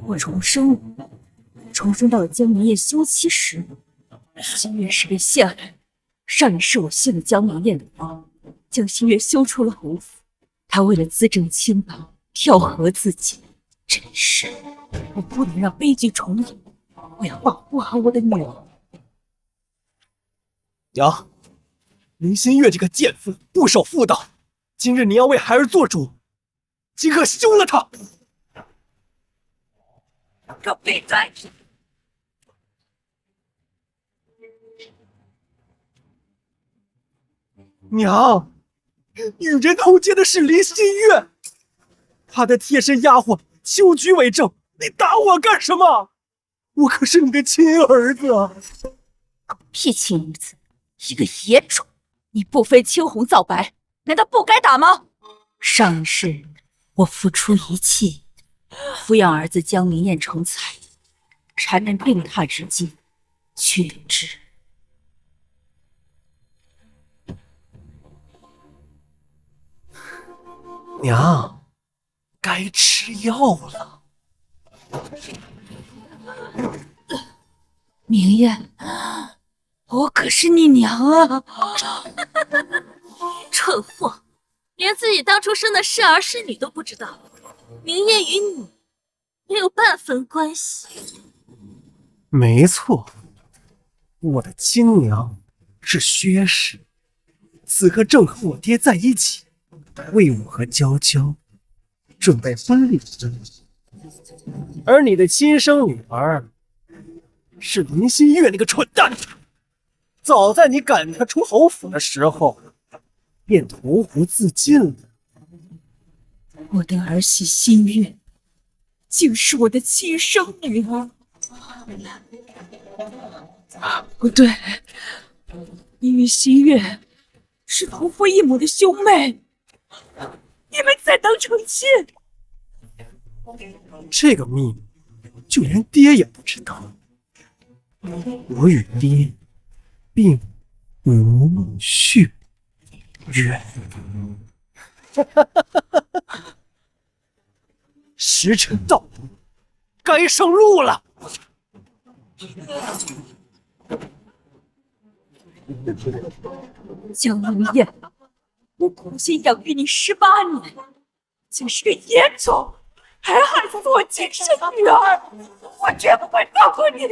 我重生了，重生到了江明燕休妻时，新月是被陷害。上一世我信了江明燕的话，将新月休出了侯府。他为了自证清白，跳河自尽。这一世，我不能让悲剧重演。我要保护好我的女儿。娘，林新月这个贱妇不守妇道，今日你要为孩儿做主，即刻休了她！给我闭嘴！娘，与人通奸的是林新月，他的贴身丫鬟秋菊为证，你打我干什么？我可是你的亲儿子！狗屁亲儿子，一个野种！你不分青红皂白，难道不该打吗？上一世我付出一切，抚养儿子江明燕成才，缠绵病榻之际，却知娘，该吃药了。明燕，我可是你娘啊！蠢货，连自己当初生的是儿是女都不知道，明燕与你没有半分关系。没错，我的亲娘是薛氏，此刻正和我爹在一起，为我和娇娇准备婚礼。而你的亲生女儿是林新月那个蠢蛋，早在你赶她出侯府的时候，便投湖自尽了。我的儿媳新月，竟是我的亲生女儿。不对，你与新月是同父异母的兄妹，你们才当成亲。这个秘密就连爹也不知道，我与爹并无血缘。时辰到，该上路了。江明燕，我苦心养育你18年，竟是个野种，还害死我亲生女儿，我绝不会放过你！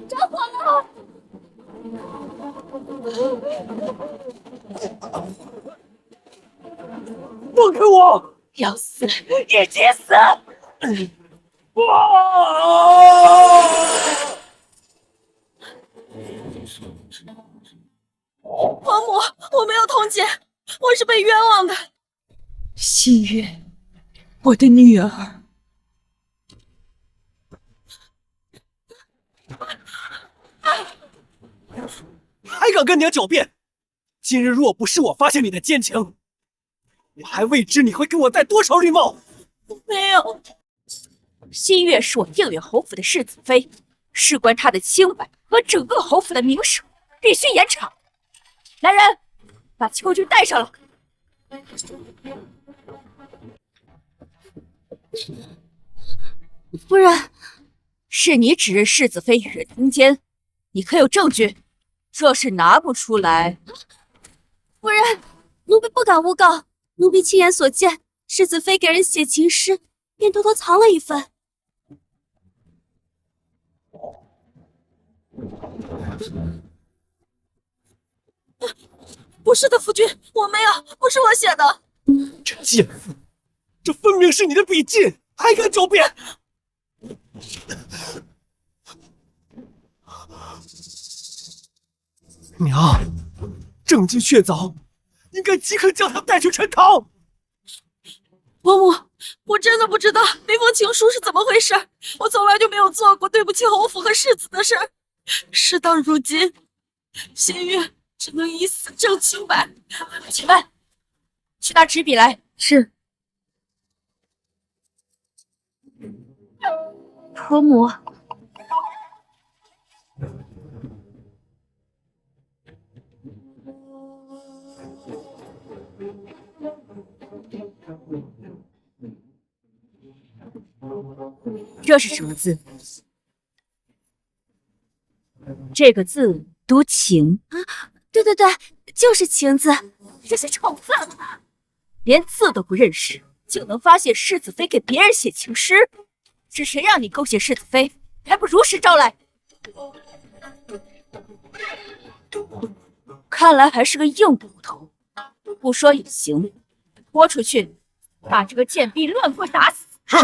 着火了！放开我！要死，一起死！王母，我没有通奸，我是被冤枉的。新月，我的女儿。还敢跟娘狡辩！今日若不是我发现你的奸情，我还未知你会给我戴多少绿帽。没有，新月是我应远侯府的世子妃，事关她的清白和整个侯府的名声，必须严查。来人，把秋菊带上来。夫人，是你指认世子妃与人通奸，你可有证据？若是拿不出来，夫人，奴婢不敢诬告，奴婢亲眼所见，世子妃给人写情诗，便偷偷藏了一份。不是的，夫君，我没有，不是我写的。这贱妇，这分明是你的笔记，还敢狡辩！娘，证据确凿，应该即刻将他带去陈塘。伯母，我真的不知道那封情书是怎么回事，我从来就没有做过对不起侯府和世子的事。事到如今，新月只能以死证清白。且慢，去拿纸笔来。是。伯母，这是什么字？这个字读情啊？对对对，就是情字。这些臭饭啊，连字都不认识，就能发现世子妃给别人写情诗？是谁让你勾结世子妃？还不如实招来！看来还是个硬骨头，不说也行。拖出去，把这个贱婢乱棍打死！是。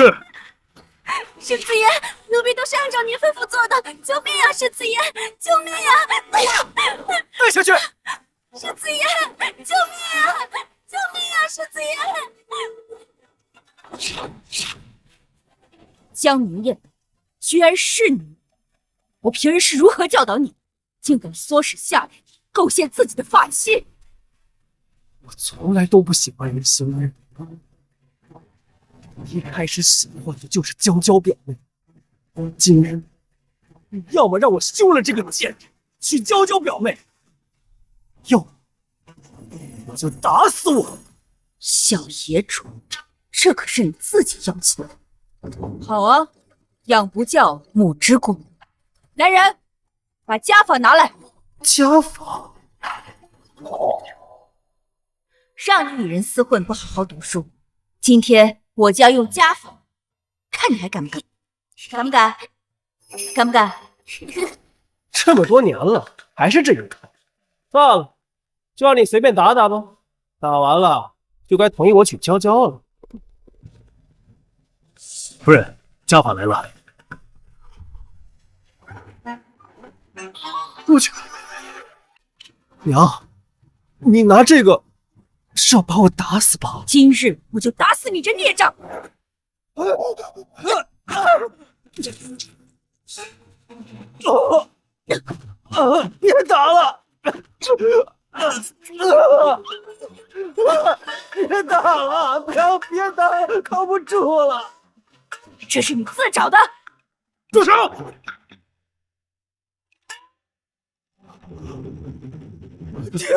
世子爷，奴婢都是按照您吩咐做的，救命呀！世子爷，救命呀！哎呀，带下去！世子爷，救命呀！救命呀！世子爷！江明燕，居然是你！我平日是如何教导你，竟敢唆使下人构陷自己的发妻？我从来都不喜欢人心日，一开始喜欢的就是娇娇表妹。今日，你要么让我休了这个贱人，娶娇娇表妹，要么我就打死我！小野种，这可是你自己要求的。好啊，养不教，母之过。来人，把家法拿来。家法？让你与人厮混，不好好读书，今天我就要用家法，看你还敢不敢？敢不敢？敢不敢？这么多年了，还是这一套。算了，就让你随便打打吧。打完了，就该同意我娶娇娇了。夫人，家法来了。我去，娘，你拿这个是要把我打死吧？今日我就打死你这孽障！别打了！别打了！别打，靠不住了！这是你自找的！住手！爹，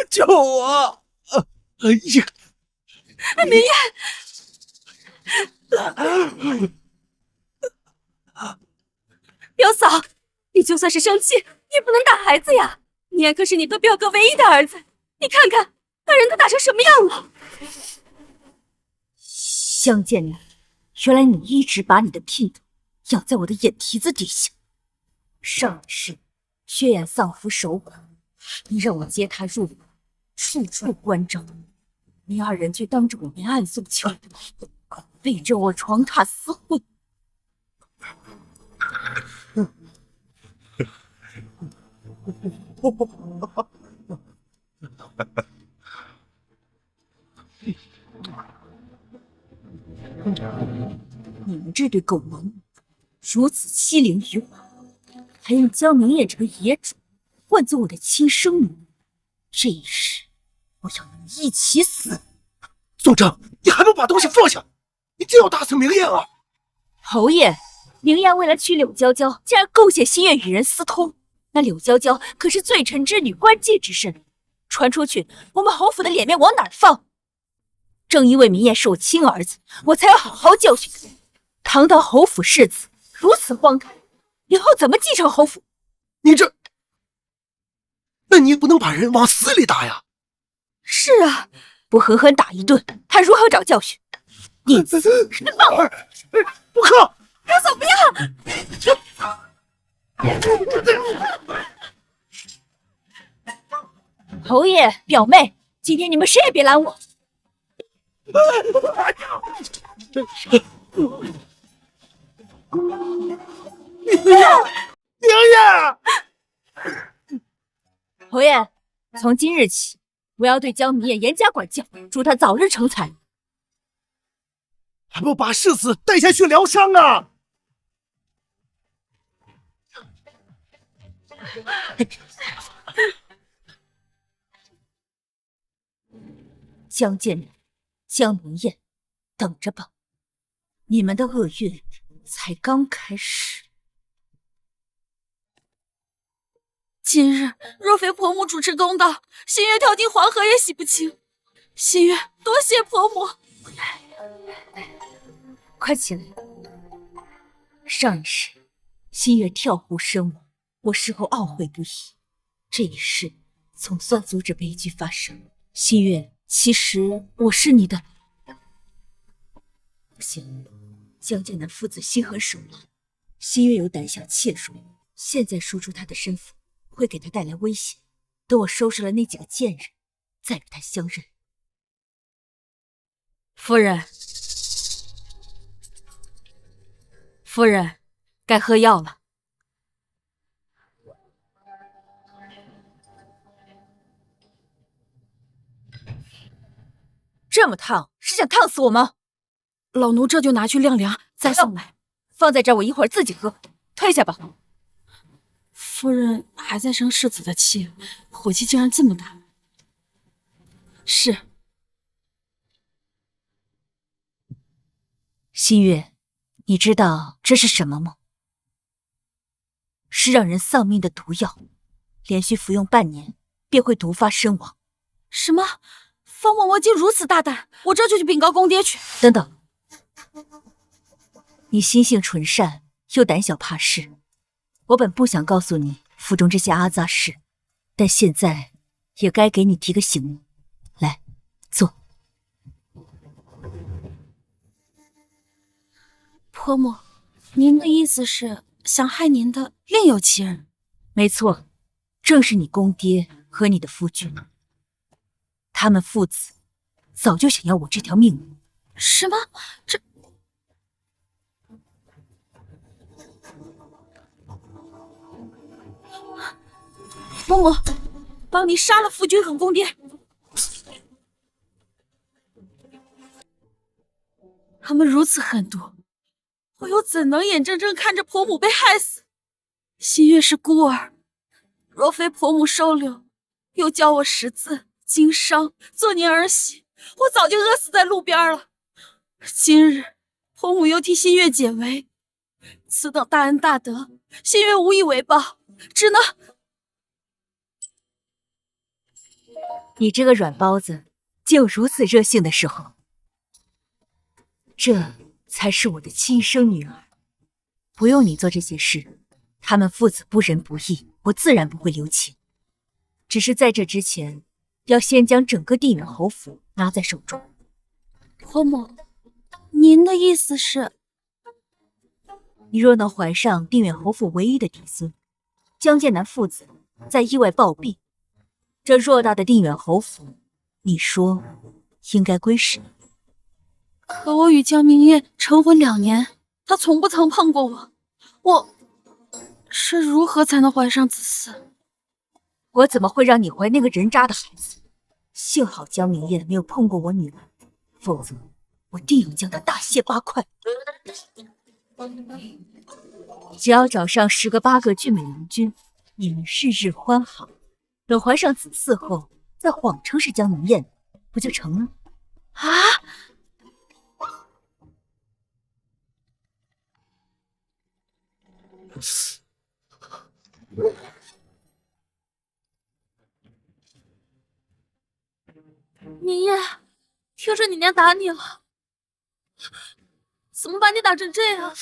救我！哎呀！明燕，表嫂，你就算是生气，也不能打孩子呀！念可是你和表哥唯一的儿子，你看看把人都打成什么样了！相见你，原来你一直把你的姘头养在我的眼皮子底下。上一世，血眼丧夫守寡，你让我接他入伍，处处关照，你二人却当着我面暗送秋波，背着我床榻厮混。你们这对狗奴如此欺凌于我，还用江明燕这个野种换做我的亲生女，这一世我要你们一起死！宗正，你还不把东西放下！你真要打死明燕啊！侯爷，明燕为了娶柳娇娇，竟然构陷心愿与人私通。那柳娇娇可是罪臣之女，关键之身，传出去，我们侯府的脸面往哪儿放？正因为明燕是我亲儿子，我才要好好教训他。堂堂侯府世子，如此荒唐，以后怎么继承侯府？你这，那你也不能把人往死里打呀！是啊，不狠狠打一顿，还如何找教训？孽子，放我！不可！表嫂，不要！侯爷，表妹，今天你们谁也别拦我！明燕，侯爷，从今日起，我要对江明燕严加管教，祝她早日成才。还不把世子带下去疗伤啊！江建仁、江明燕，等着吧，你们的厄运才刚开始。今日若非婆母主持公道，新月跳进黄河也洗不清。新月，多谢婆母。快起来！上一世，新月跳湖身亡，我事后懊悔不已。这一世，总算阻止悲剧发生。新月，其实我是你的。不行，江建南父子心狠手辣，新月有胆小怯弱，现在说出他的身份会给他带来危险。等我收拾了那几个贱人，再与他相认。夫人，夫人，该喝药了。这么烫，是想烫死我吗？老奴这就拿去晾凉，再送来。放在这儿，我一会儿自己喝。退下吧。夫人还在生世子的气，火气竟然这么大。是。新月，你知道这是什么吗？是让人丧命的毒药，连续服用半年便会毒发身亡。什么？方嬷嬷竟如此大胆，我这就去禀告公爹去。等等，你心性纯善，又胆小怕事，我本不想告诉你府中这些阿杂事，但现在也该给你提个醒目。来，坐。婆母，您的意思是想害您的另有其人？没错，正是你公爹和你的夫君。他们父子早就想要我这条命了。什么？这……嬷嬷，帮你杀了夫君和公爹。他们如此狠毒，我又怎能眼睁睁看着婆母被害死？新月是孤儿，若非婆母收留，又教我识字经商，做年儿媳，我早就饿死在路边了。今日婆母又替新月解围，此等大恩大德，新月无以为报，只能……你这个软包子，竟有如此热性的时候。这才是我的亲生女儿，不用你做这些事，他们父子不仁不义，我自然不会留情。只是在这之前，要先将整个定远侯府拿在手中。婆母，您的意思是，你若能怀上定远侯府唯一的嫡孙，江建南父子再意外暴毙，这偌大的定远侯府，你说应该归谁？可我与江明燕成婚2年，他从不曾碰过我，我是如何才能怀上子嗣？我怎么会让你怀那个人渣的孩子？幸好江明燕没有碰过我女儿，否则我定要将她大卸8块。只要找上10个8个俊美郎君，你们日日欢好，等怀上子嗣后，再谎称是江明燕，不就成了？啊！明夜，听说你娘打你了，怎么把你打成这样？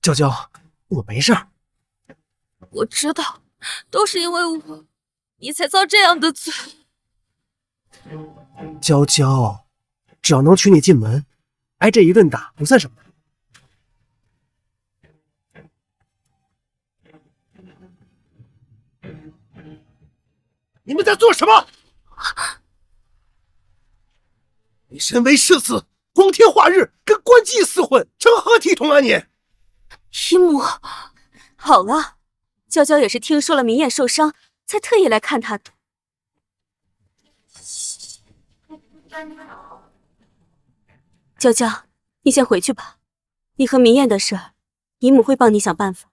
娇娇，我没事儿。我知道，都是因为我，你才遭这样的罪。娇娇，只要能娶你进门，挨这一顿打不算什么。你们在做什么？你身为世子，光天化日跟官妓厮混，成何体统啊你！姨母，好了，娇娇也是听说了明艳受伤，才特意来看她的。娇娇，你先回去吧，你和明艳的事儿，姨母会帮你想办法。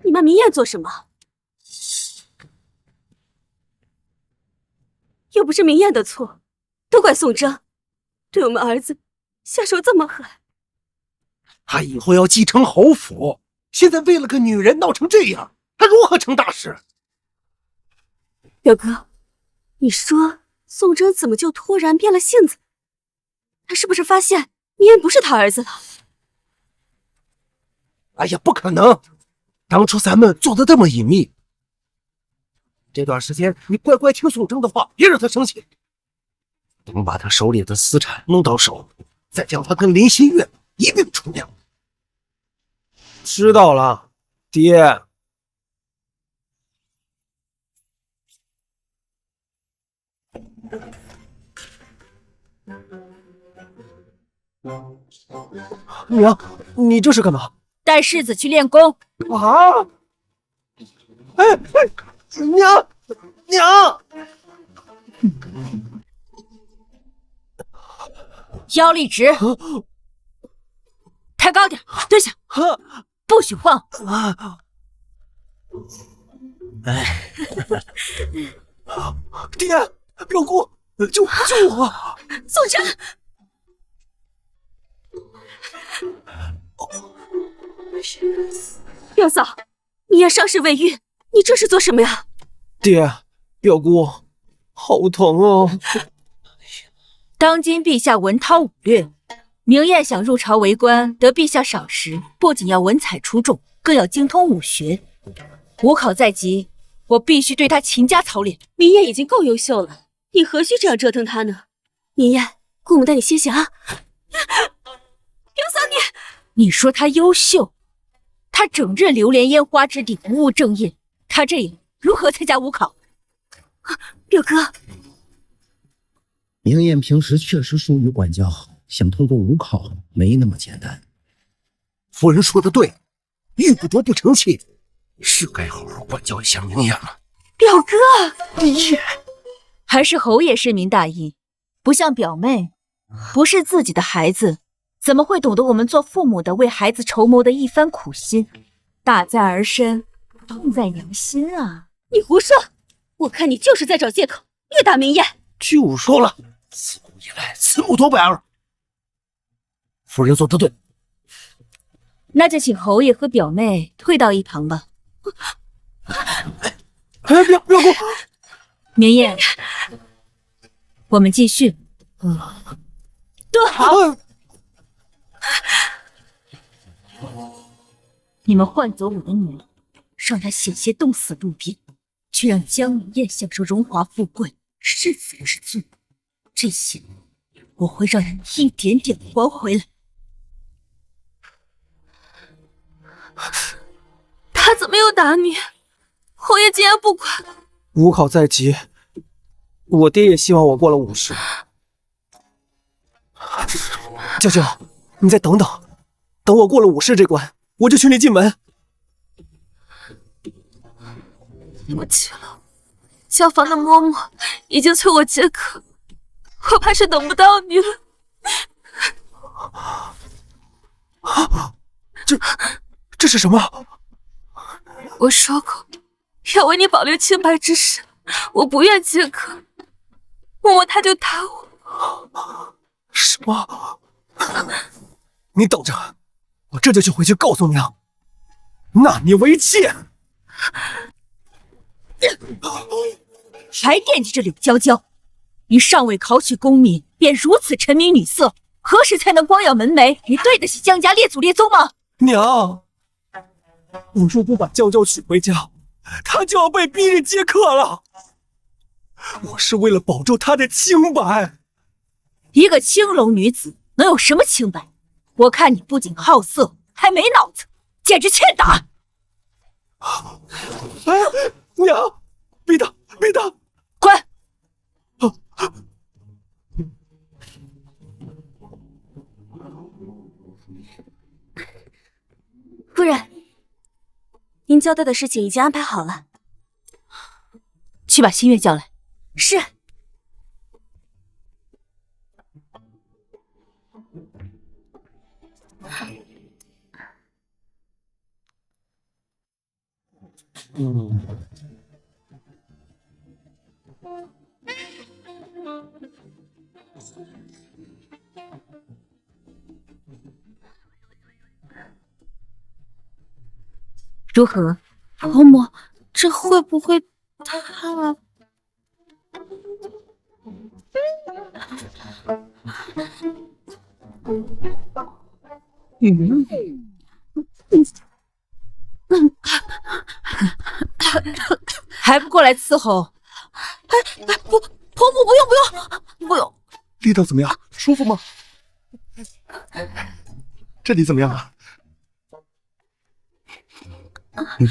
你骂明艳做什么？又不是明艳的错，都怪宋征对我们儿子下手这么狠。他以后要继承侯府，现在为了个女人闹成这样，他如何成大事？表哥，你说宋征怎么就突然变了性子？他是不是发现明艳不是他儿子了？哎呀，不可能！当初咱们做的这么隐秘，这段时间你乖乖听宋征的话，别让他生气。等把他手里的私产弄到手，再将他跟林心月一并除掉。知道了，爹。娘，你这是干嘛？带世子去练功。啊！哎，娘，娘！腰立直，抬高点，蹲下，不许晃。哎，爹，表姑，救我！宋征，表嫂，明艳伤势未愈，你这是做什么呀？爹，表姑，好疼哦！当今陛下文韬武略，明艳想入朝为官，得陛下赏识，不仅要文采出众，更要精通武学。武考在即，我必须对她勤加操练。明艳已经够优秀了，你何须这样折腾她呢？明艳，姑母带你歇歇啊。表嫂你说她优秀，她整日流连烟花之地，不务正业，她这样如何参加武考？表哥，明艳平时确实疏于管教，想通过武考没那么简单。夫人说的对，玉不琢不成器，是该好好管教一下明艳了。表哥，爹，还是侯爷深明大义，不像表妹，不是自己的孩子，怎么会懂得我们做父母的为孩子筹谋的一番苦心？大在儿身，痛在娘心啊！你胡说！我看你就是在找借口虐打明艳。就说了，自古以来慈母多败儿。夫人说的对，那就请侯爷和表妹退到一旁吧。哎，表姑，明艳，我们继续。蹲好。你们换走我的女儿，让她险些冻死路边，却让江明艳享受荣华富贵、世子之尊，这些我会让你一点点还回来。他怎么又打你？侯爷竟然不管！武考在即，我爹也希望我过了50。娇娇，你再等等，等我过了50这关，我就娶你进门。不去了，教坊的嬷嬷已经催我接客，我怕是等不到你了。这是什么？我说过，要为你保留清白之身，我不愿接客。嬷嬷她就打我。什么？你等着，我这就去回去告诉娘，纳你为妾。还惦记着柳娇娇，你尚未考取功名，便如此沉迷女色，何时才能光耀门楣？你对得起江家列祖列宗吗？娘，我若不把娇娇娶回家，她就要被逼着接客了。我是为了保住她的清白。一个青楼女子能有什么清白？我看你不仅好色，还没脑子，简直欠打！哎，娘，逼他，逼他！滚！夫人，您交代的事情已经安排好了。去把新月叫来。是。如何？婆母，这会不会太……还不过来伺候？婆母不用。力道怎么样？舒服吗？这里怎么样啊？不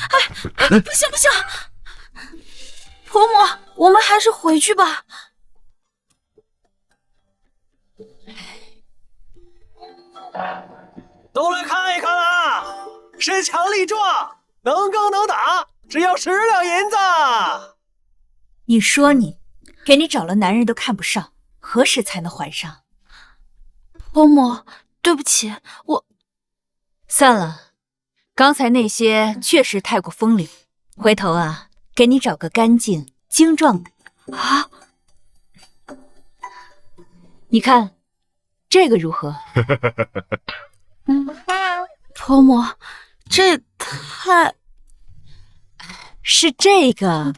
行，婆母，我们还是回去吧。都来看一看啦！身强力壮，能刚能打，只要10两银子。你说你，给你找了男人都看不上，何时才能还上？婆母，对不起，我算了，刚才那些确实太过风流，回头啊，给你找个干净精壮的啊。你看，这个如何？婆母，这太……是这个。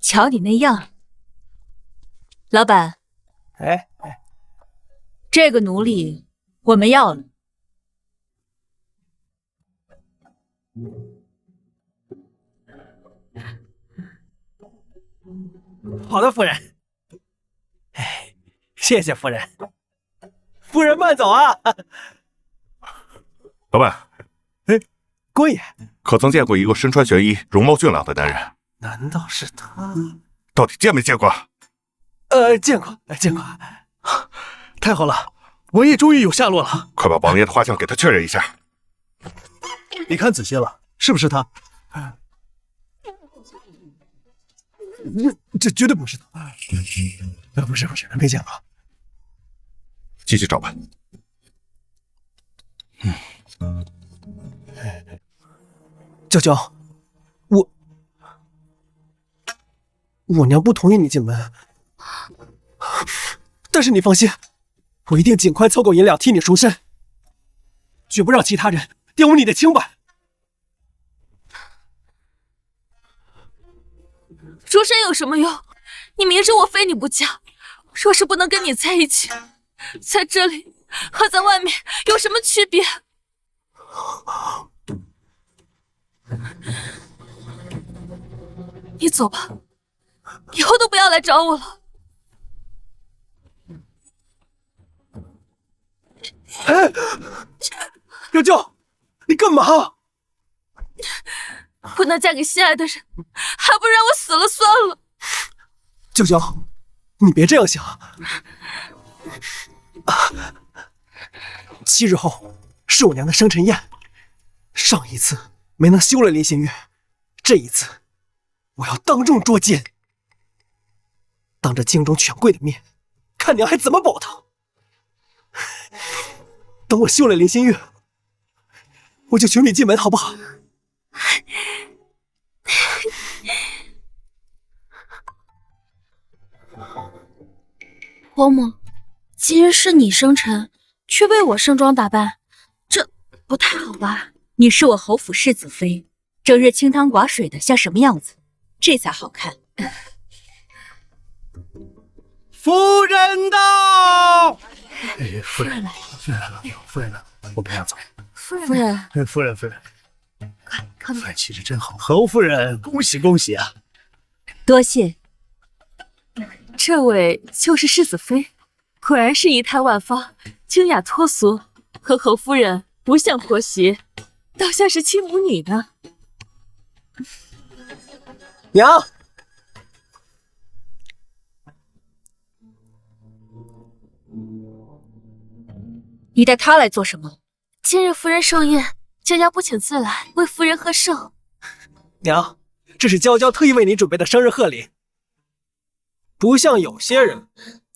瞧你那样，老板，这个奴隶我们要了。好的，夫人。谢谢夫人。夫人慢走啊。老板，郭爷，可曾见过一个身穿玄衣、容貌俊朗的男人？难道是他？到底见没见过？见过。太好了，文艺终于有下落了。快把王爷的画像给他确认一下。你看仔细了，是不是他？这绝对不是他。不是，没见过。继续找吧。娇娇，我娘不同意你进门，但是你放心，我一定尽快凑够银两替你赎身，绝不让其他人玷污你的清白。赎身有什么用？你明知我非你不嫁，若是不能跟你在一起，在这里和在外面有什么区别？你走吧，以后都不要来找我了。娇娇，你干嘛？不能嫁给心爱的人，还不如让我死了算了。娇娇，你别这样想。7日后是我娘的生辰宴，上一次没能休了林新月，这一次我要当众捉奸，当着京中权贵的面，看娘还怎么保他。等我休了林新月，我就求你进门好不好？婆母，今日是你生辰，却为我盛装打扮，这不太好吧？你是我侯府世子妃，整日清汤寡水的像什么样子？这才好看。夫人到！夫人来了，夫人呢？我们俩走。夫人，夫人，康夫人气质真好。侯夫人，恭喜啊！多谢。这位就是世子妃，果然是仪态万方，清雅脱俗，和侯夫人不像婆媳，倒像是亲母女呢。娘，你带他来做什么？今日夫人寿宴，娇娇不请自来，为夫人贺寿。娘，这是娇娇特意为你准备的生日贺礼。不像有些人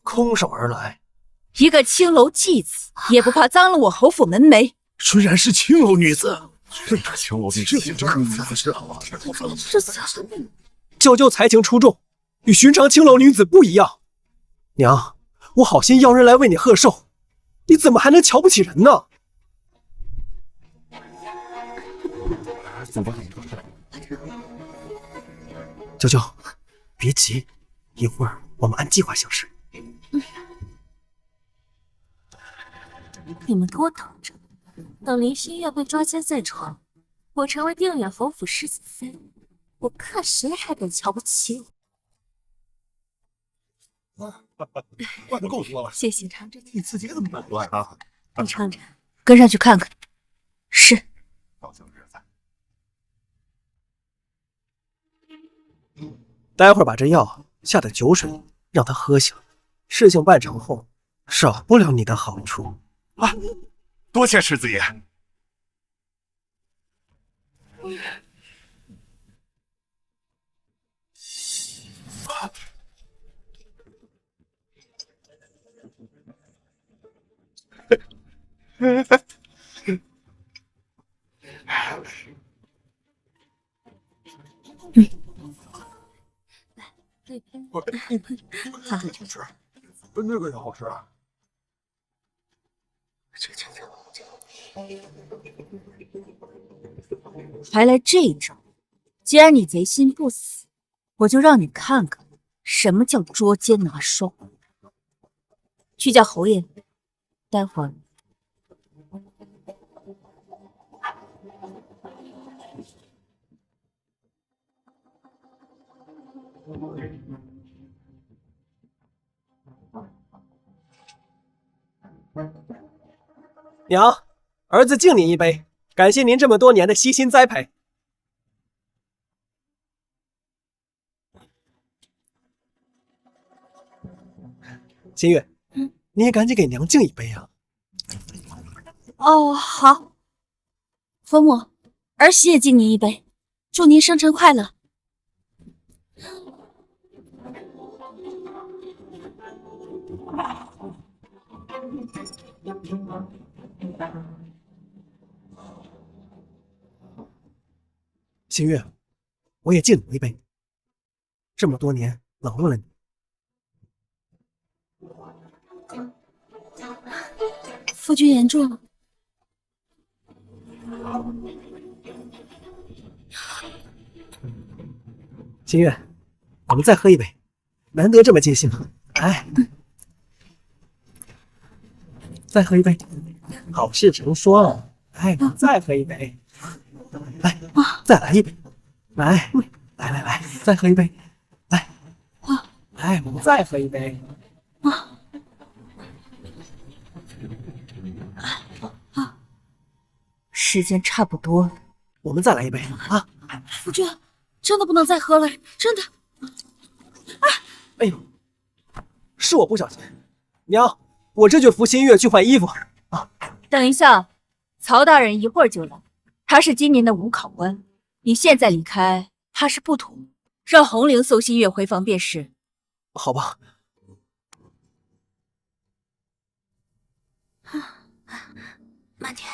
空手而来。一个青楼妓子，也不怕脏了我侯府门楣。虽然是青楼女子，青楼女子娇娇才情出众，与寻常青楼女子不一样。娘，我好心邀人来为你贺寿，你怎么还能瞧不起人呢？娇娇，别急，一会儿我们按计划行事。你们给我等着，等林心月被抓奸在床，我成为定远侯府世子妃，我看谁还敢瞧不起我。乱的够多了，谢谢尝尝，你自己怎么乱乱啊？你尝尝。跟上去看看。是。高兴日子。待会儿把这药下在酒水里，让他喝下。事情办成后，少不了你的好处。啊，多谢世子爷。好吃，那个也好吃啊。还来这一招！既然你贼心不死，我就让你看看什么叫捉奸拿双。去叫侯爷，待会儿。娘，儿子敬您一杯，感谢您这么多年的悉心栽培。新月，你也赶紧给娘敬一杯啊！哦，好。伯母，儿媳也敬您一杯，祝您生辰快乐。新月，我也敬你一杯。这么多年冷落了你，夫君言重。新月，我们再喝一杯，难得这么尽兴。来，再喝一杯，好事成双。哎，再喝一杯，来，再来一杯，来，再喝一杯，来，我们再喝一杯。时间差不多了，我们再来一杯啊！夫君，真的不能再喝了，真的。哎呦，是我不小心，娘，我这就扶新月去换衣服啊。等一下，曹大人一会儿就来，他是今年的武考官，你现在离开怕是不妥，让红绫送新月回房便是。好吧。慢点。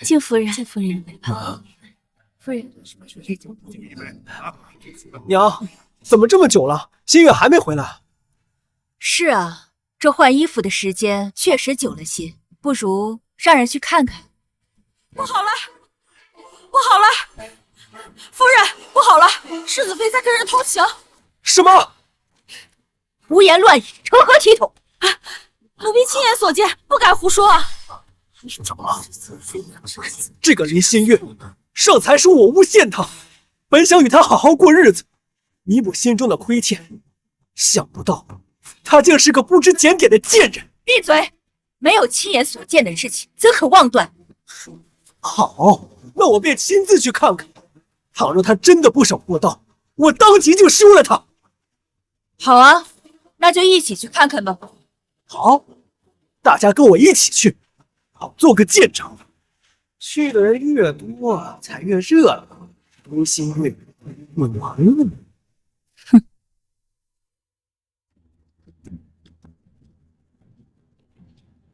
敬夫人，谢夫人陪伴。夫人，娘，怎么这么久了，新月还没回来？是啊，这换衣服的时间确实久了些，不如让人去看看。不好了，不好了！夫人，不好了！世子妃在跟人偷情。什么？胡言乱语，成何体统？奴婢亲眼所见，不敢胡说啊！怎么了？这个林新月，尚才说我诬陷他，本想与他好好过日子，弥补心中的亏欠，想不到他竟是个不知检点的贱人。闭嘴！没有亲眼所见的事情，怎可妄断？好，那我便亲自去看看。倘若他真的不守妇道，我当即就休了他。好啊，那就一起去看看吧。好，大家跟我一起去，好做个见证。去的人越多，才越热闹。林心月，你完了！哼！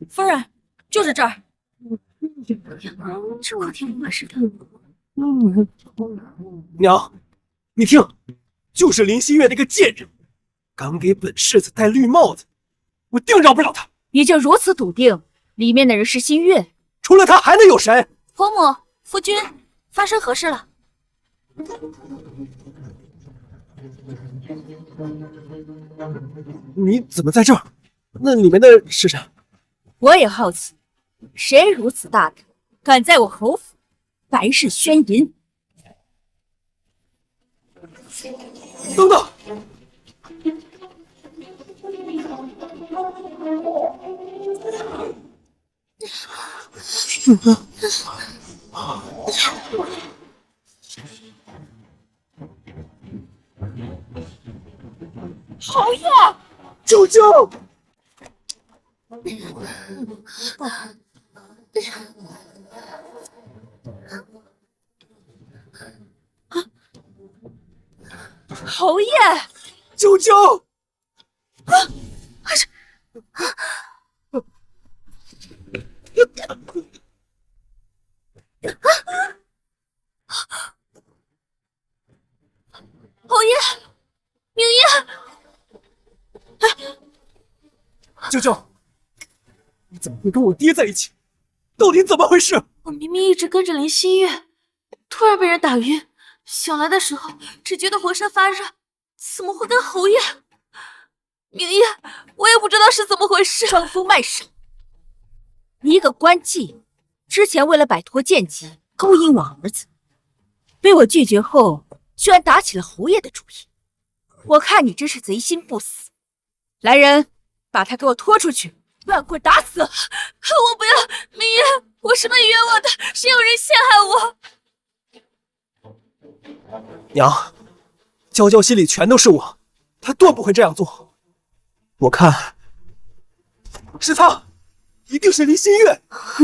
夫人，就是这儿。这光天化日的，娘，你听，就是林心月那个贱人，刚给本世子戴绿帽子，我定饶不了他。你就如此笃定里面的人是新月？除了他还能有谁？伯母、夫君，发生何事了？你怎么在这儿？那里面的是谁？我也好奇，谁如此大胆，敢在我侯府白日宣淫？等等！侯爷，救救！侯爷，救救！侯爷，明夜，舅舅，你怎么会跟我爹在一起？到底怎么回事？我明明一直跟着林心月，突然被人打晕，醒来的时候只觉得浑身发热，怎么会跟侯爷？明夜，我也不知道是怎么回事。装疯卖傻！你一个官妓，之前为了摆脱贱籍，勾引我儿子，被我拒绝后，居然打起了侯爷的主意。我看你真是贼心不死！来人，把他给我拖出去，乱棍打死！我不要，明夜，我是被冤枉的，是有人陷害我。娘，娇娇心里全都是我，她断不会这样做。我看是他，一定是林心月，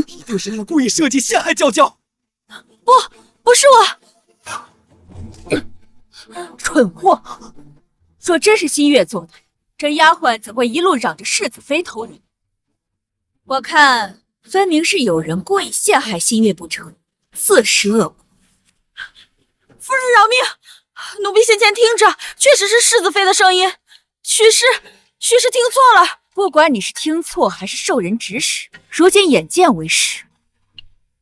一定是他故意设计陷害娇娇。不是我，蠢货！若真是新月做的，这丫鬟怎会一路嚷着世子妃偷人？我看分明是有人故意陷害新月不成，自食恶果。夫人饶命！奴婢先前听着，确实是世子妃的声音，许是听错了。不管你是听错还是受人指使，如今眼见为实。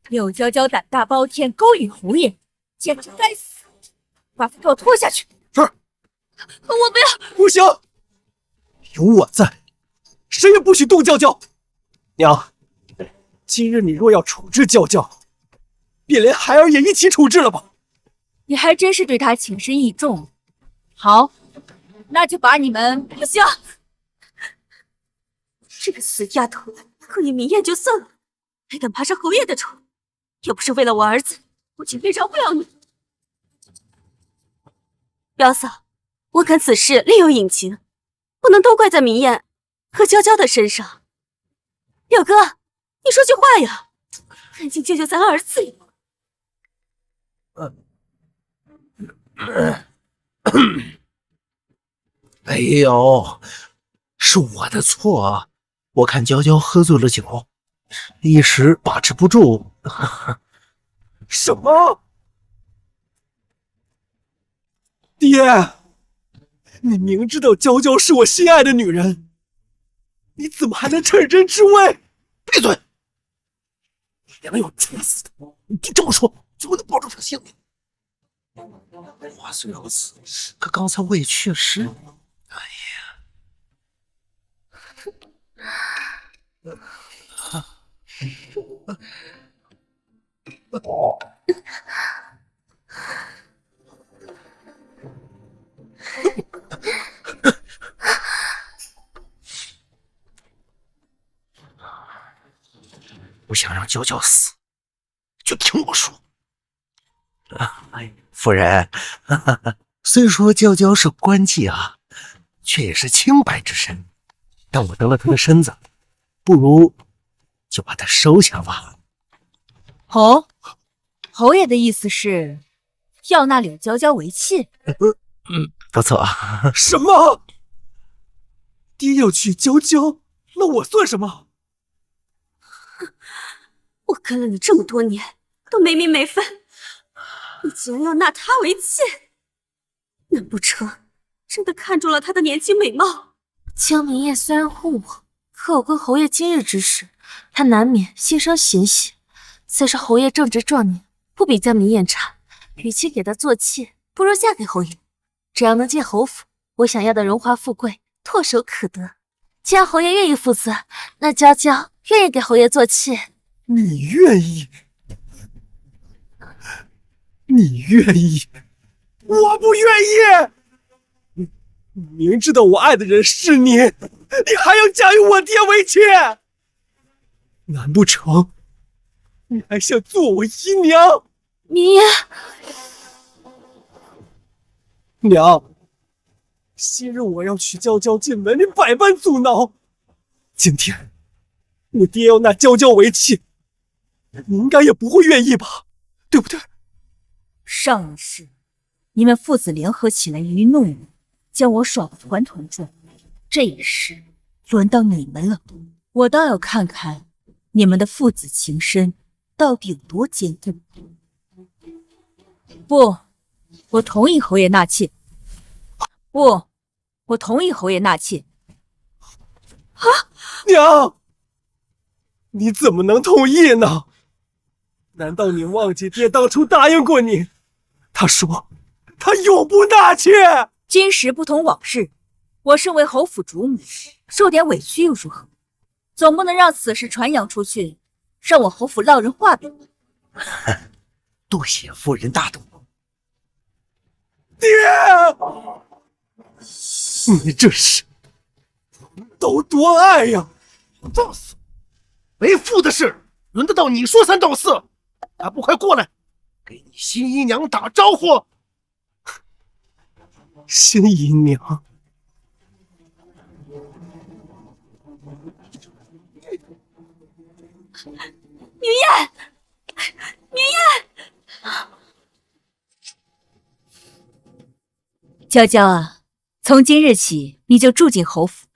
柳娇娇胆大包天，勾引侯爷，简直该死！把他给我拖下去！是。我不要！不行，有我在，谁也不许动娇娇。娘，今日你若要处置娇娇，便连孩儿也一起处置了吧。你还真是对他情深意重。好，那就把你们……不行！这个死丫头，勾引明艳就算了，还敢爬上侯爷的床！要不是为了我儿子，我绝非饶不了你。表嫂，我看此事另有隐情，不能都怪在明艳和娇娇的身上。表哥，你说句话呀，赶紧救救咱儿子呀！哎呦，是我的错，我看娇娇喝醉了酒，一时把持不住。什么？爹，你明知道娇娇是我心爱的女人，你怎么还能趁人之危？闭嘴！你娘要处死的，你这么说就能保住她性命。话虽如此，可刚才我也确实……哎呀！不想让娇娇死，就听我说。夫人，虽说娇娇是官妓啊，却也是清白之身。但我得了他的身子，不如就把他收下吧。侯爷的意思是要纳柳娇娇为妾？不错。什么？爹要娶娇娇，那我算什么？我跟了你这么多年，都没名没分，你竟然要纳她为妾？难不成真的看中了她的年轻美貌？江明夜虽然护我，可我跟侯爷今日之事，他难免心生嫌隙。再说侯爷正值壮年，不比江明燕差，与其给他做妾，不如嫁给侯爷。只要能进侯府，我想要的荣华富贵唾手可得。既然侯爷愿意负责，那娇娇愿意给侯爷做妾。你愿意？你愿意？我不愿意！明知道我爱的人是你，你还要嫁与我爹为妾？难不成你还想做我姨娘？明夜，娘，昔日我要娶娇娇进门，你百般阻挠。今天我爹要纳娇娇为妾，你应该也不会愿意吧？对不对？上世你们父子联合起来愚弄我，将我耍得团团转。这一世轮到你们了，我倒要看看你们的父子情深到底有多坚固。不，我同意侯爷纳妾。不，我同意侯爷纳妾。娘，你怎么能同意呢？难道你忘记爹当初答应过你？他说他永不纳妾。今时不同往日，我身为侯府主母，受点委屈又如何？总不能让此事传扬出去，让我侯府落人话柄。多谢夫人大度。爹，你这是都多爱呀！放肆！为父的事，轮得到你说三道四？还不快过来，给你新姨娘打招呼！新姨娘，明夜，明夜，娇娇啊，从今日起你就住进侯府。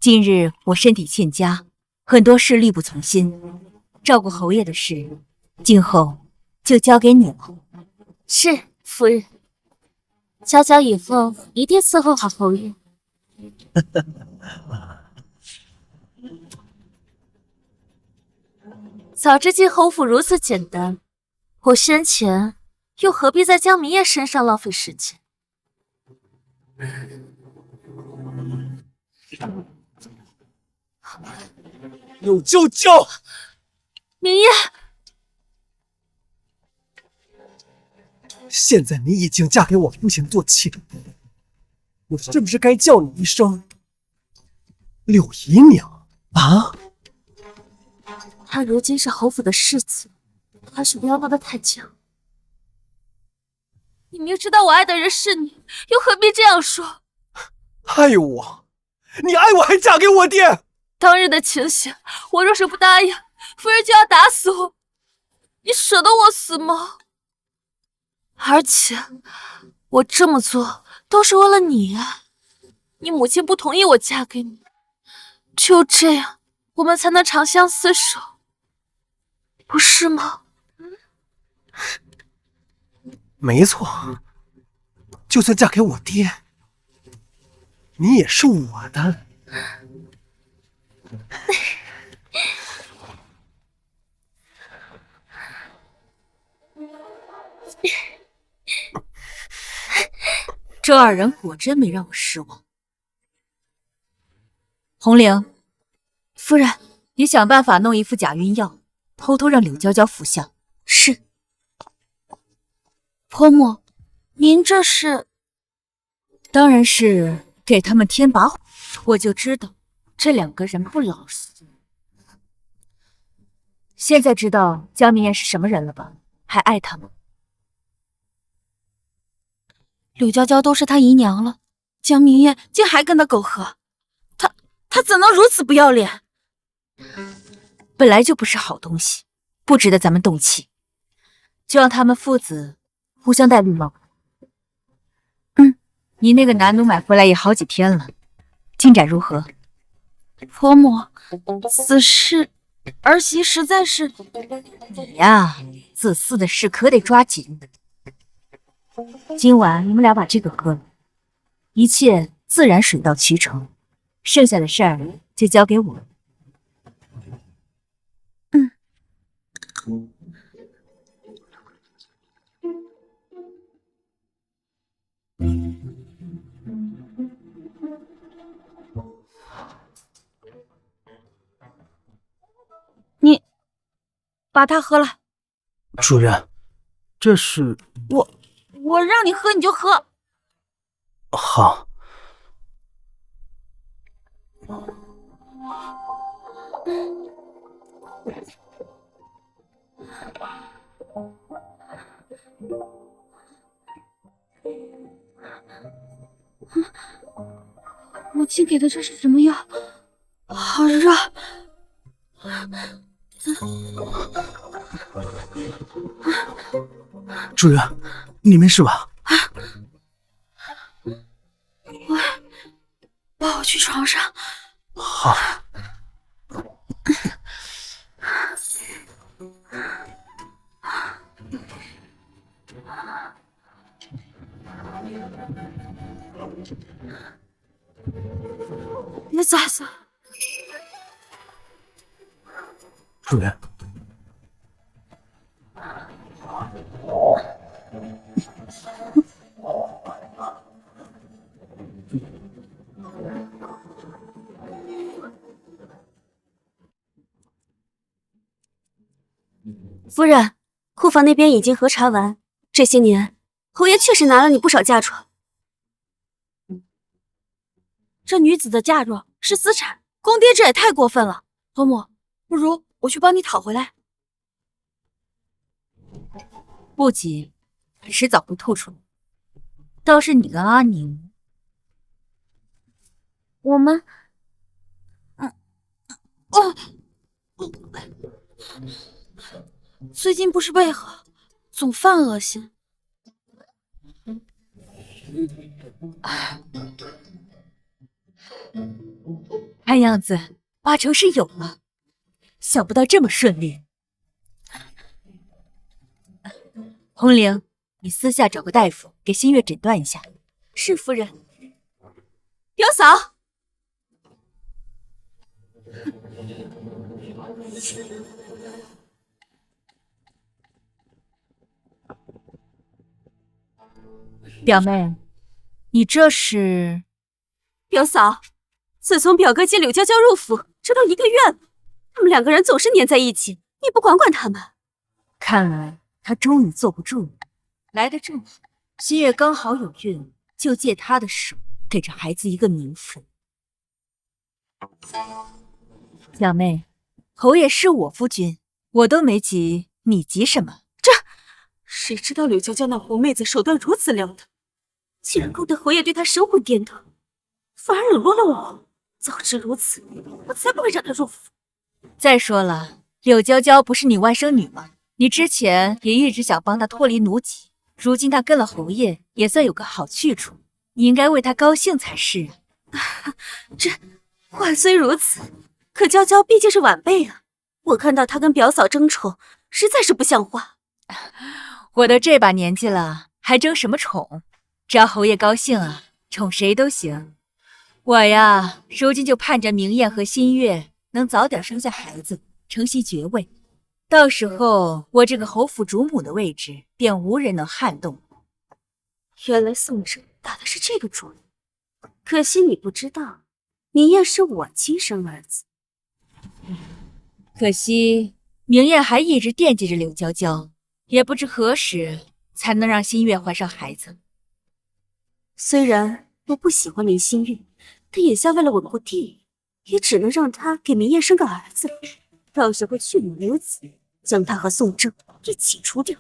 今日我身体欠佳，很多事力不从心，照顾侯爷的事，今后就交给你了。是夫人。娇娇以后一定伺候好侯爷。早知进侯府如此简单，我先前又何必在江明夜身上浪费时间？有娇娇，明夜，现在你已经嫁给我父亲做妾，我是不是该叫你一声柳姨娘啊？她如今是侯府的世子，还是不要闹得太僵。你明知道我爱的人是你，又何必这样说？爱我？你爱我还嫁给我爹？当日的情形，我若是不答应，夫人就要打死我。你舍得我死吗？而且，我这么做都是为了你啊！你母亲不同意我嫁给你，只有这样，我们才能长相厮守，不是吗？没错，就算嫁给我爹，你也是我的。这二人果真没让我失望。红玲，夫人，你想办法弄一副假晕药，偷偷让柳娇娇服下。是。婆母，您这是？当然是给他们添把火。我就知道这两个人不老实。现在知道江明燕是什么人了吧？还爱他吗？柳娇娇都是他姨娘了，江明燕竟还跟他苟合，他他怎能如此不要脸？本来就不是好东西，不值得咱们动气。就让他们父子互相戴绿帽。你那个男奴买回来也好几天了，进展如何？婆母，此事儿媳实在是……你呀，自私的事可得抓紧。今晚你们俩把这个喝了，一切自然水到渠成，剩下的事儿就交给我。你把它喝了。主人，这是我让你喝你就喝。好。母亲给的这是什么药？好热。主人，你没事吧？抱我去床上。好。别走，主人。夫人，库房那边已经核查完，这些年侯爷确实拿了你不少嫁妆。这女子的嫁妆是私产，公爹这也太过分了。婆母，不如我去帮你讨回来。不急，迟早会吐出来。倒是你跟阿宁，我们，最近不是为何总犯恶心？看样子八成是有了，想不到这么顺利。红玲，你私下找个大夫给新月诊断一下。是夫人。表嫂，表妹，你这是？表嫂，自从表哥接柳娇娇入府，这都1个月了，他们2个人总是黏在一起，你不管管他们？看来他终于坐不住了，来得正好。新月刚好有孕，就借他的手给这孩子一个名分。表妹，侯爷是我夫君，我都没急，你急什么？谁知道柳娇娇那狐妹子手段如此了得，竟然勾得侯爷对她神魂颠倒，反而冷落了我。早知如此，我才不会让她入府。再说了，柳娇娇不是你外甥女吗？你之前也一直想帮她脱离奴籍，如今她跟了侯爷，也算有个好去处，你应该为她高兴才是啊。这话虽如此，可娇娇毕竟是晚辈啊，我看到她跟表嫂争宠，实在是不像话。我都这把年纪了，还争什么宠？只要侯爷高兴啊，宠谁都行。我呀，如今就盼着明艳和新月能早点生下孩子，承袭爵位。到时候我这个侯府主母的位置便无人能撼动。原来宋哲打的是这个主意，可惜你不知道，明艳是我亲生儿子。可惜明艳还一直惦记着柳娇娇，也不知何时才能让新月怀上孩子。虽然我不喜欢林新月，但眼下为了稳固地位，也只能让她给明艳生个儿子。到时候去母留子，将她和宋正一起除掉。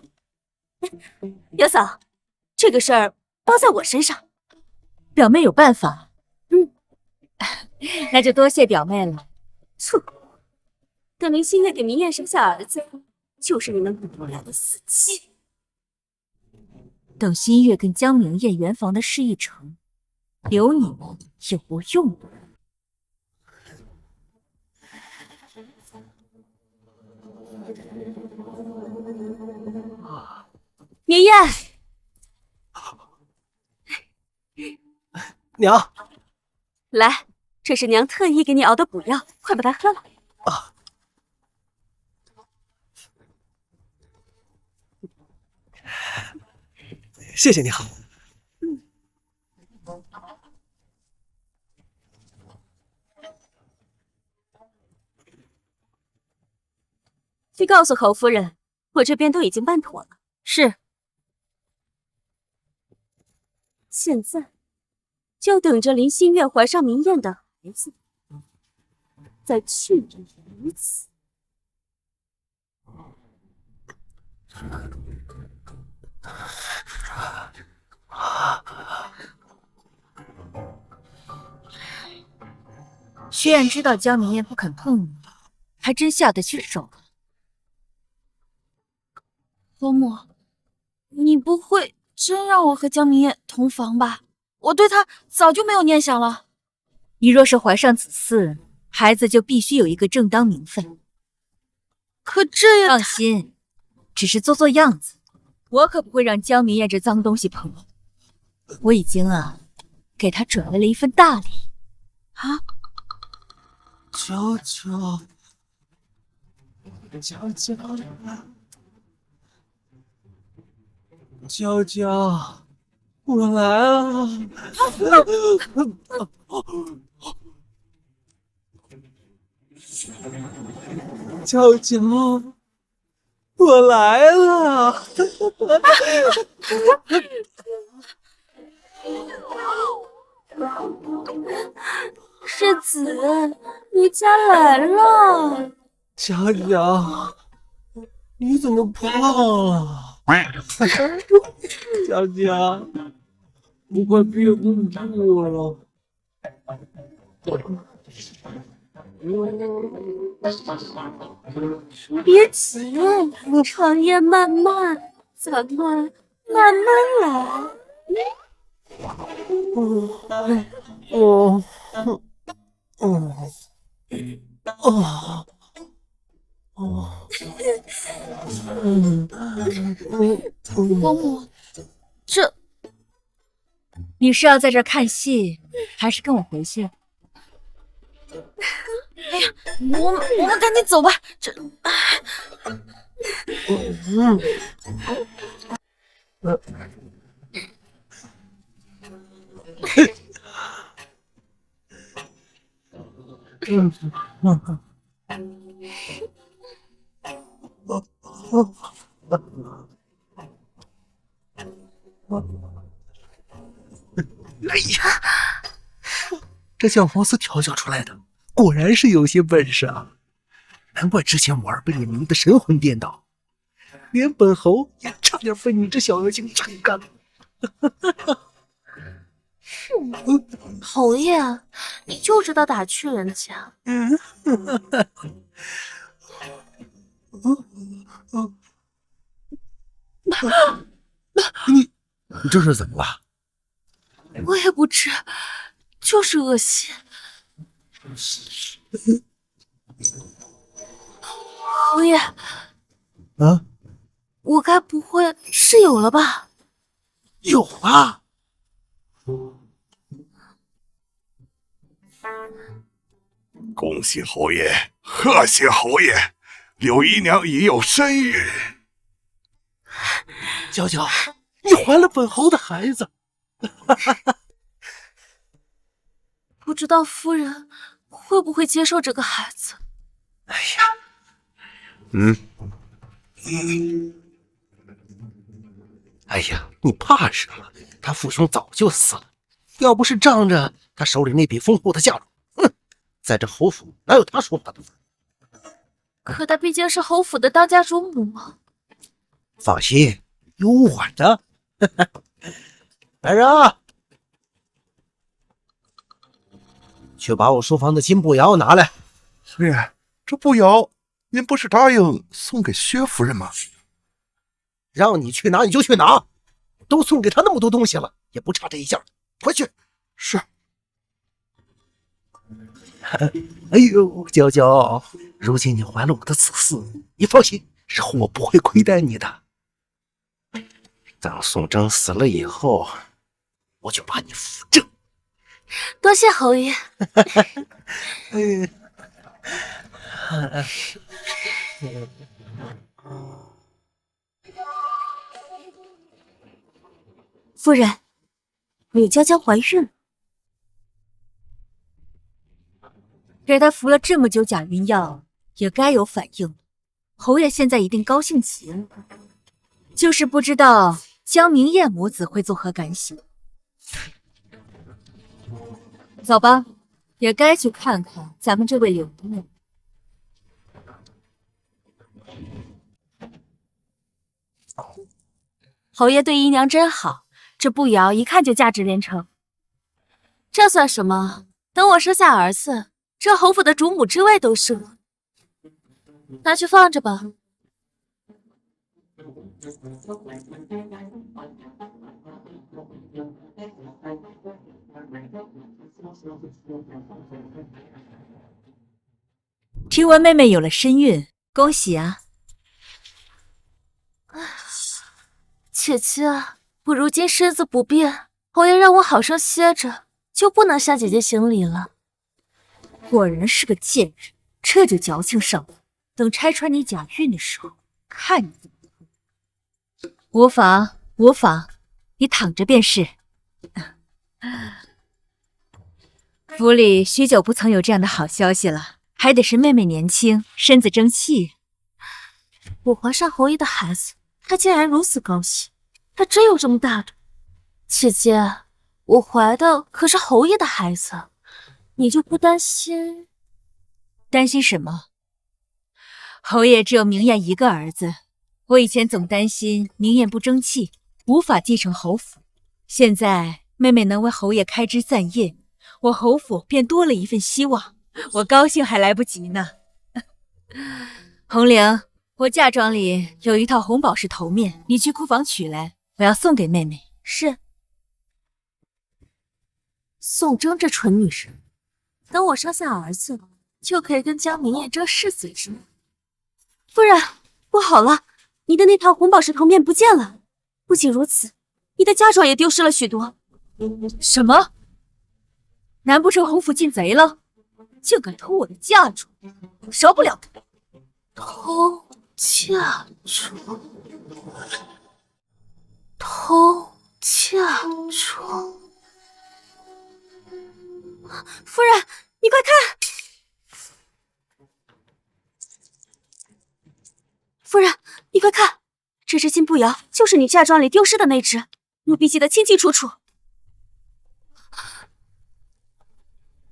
表嫂，这个事儿包在我身上。表妹有办法。那就多谢表妹了。哼，等林心月给明艳生下儿子，就是你们补不了的死期。等新月跟江明艳圆房的事一成，留你们有无用武？明艳，娘，来，这是娘特意给你熬的补药，快把它喝了。啊，谢谢娘。去告诉侯夫人，我这边都已经办妥了。是。现在就等着林心月怀上明艳的孩子，再去人于此。薛燕知道江明艳不肯碰你，还真下得去手了。伯母，你不会真让我和江明艳同房吧？我对她早就没有念想了。你若是怀上子嗣，孩子就必须有一个正当名分。可这也……放心，只是做做样子，我可不会让江明艳这脏东西碰你。我已经给她准备了一份大礼。啊！娇娇，娇娇，娇娇，我来了！娇娇，我来了！世子，你家来了。娇娇，你怎么胖了？娇娇，我快憋不住了。别急，长夜漫漫，咱们慢慢来。伯母，这你是要在这儿看戏，还是跟我回去？哎呀，我们赶紧走吧。这，哎呀，这叫毛丝调教出来的，果然是有些本事啊！难怪之前我儿被你迷得神魂颠倒，连本侯也差点被你这小妖精榨干了。侯爷，你就知道打趣人家。你这是怎么了？我也不知，就是恶心。侯爷，啊，我该不会是有了吧？有啊！恭喜侯爷，贺喜侯爷，柳姨娘已有身孕。娇娇，你怀了本侯的孩子。不知道夫人会不会接受这个孩子？哎呀，哎呀，你怕什么？他父兄早就死了，要不是仗着他手里那笔丰厚的嫁妆，在这侯府哪有他说话的份？可她毕竟是侯府的当家主母嘛。放心，有我呢。来人啊！去把我书房的金步摇拿来。侯爷，这步摇您不是答应送给薛夫人吗？让你去拿你就去拿，都送给他那么多东西了，也不差这一件，快去。是。哎呦，娇娇，如今你怀了我的子嗣，你放心，日后我不会亏待你的。等宋征死了以后，我就把你扶正。多谢侯爷。夫人，柳娇娇怀孕了。给她服了这么久假孕药，也该有反应了。侯爷现在一定高兴极了，就是不知道江明燕母子会作何感想。走吧，也该去看看咱们这位柳姑娘。侯爷对姨娘真好，这步摇一看就价值连城。这算什么？等我生下儿子，这侯府的主母之位都是我。拿去放着吧。听闻妹妹有了身孕，恭喜啊！姐姐，我如今身子不便，侯爷让我好生歇着，就不能向姐姐行礼了。果然是个贱人，这就矫情上了。等拆穿你假孕的时候，看你怎么哭。无妨，无妨，你躺着便是。府里许久不曾有这样的好消息了，还得是妹妹年轻，身子争气。我怀上侯爷的孩子，他竟然如此高兴，他真有这么大的？姐姐，我怀的可是侯爷的孩子，你就不担心？担心什么？侯爷只有明艳一个儿子，我以前总担心明艳不争气，无法继承侯府。现在妹妹能为侯爷开枝散叶，我侯府便多了一份希望，我高兴还来不及呢。红玲，我嫁妆里有一套红宝石头面，你去库房取来，我要送给妹妹。是。宋征这蠢女人，等我生下儿子，就可以跟江明艳争世子之位。夫人，不好了，你的那套红宝石头面不见了。不仅如此，你的嫁妆也丢失了许多。什么？难不成侯府进贼了？竟敢偷我的嫁妆，饶不了他！偷嫁妆，偷嫁妆！夫人，你快看！夫人，你快看，这只金步摇就是你嫁妆里丢失的那只，奴婢记得清清楚楚。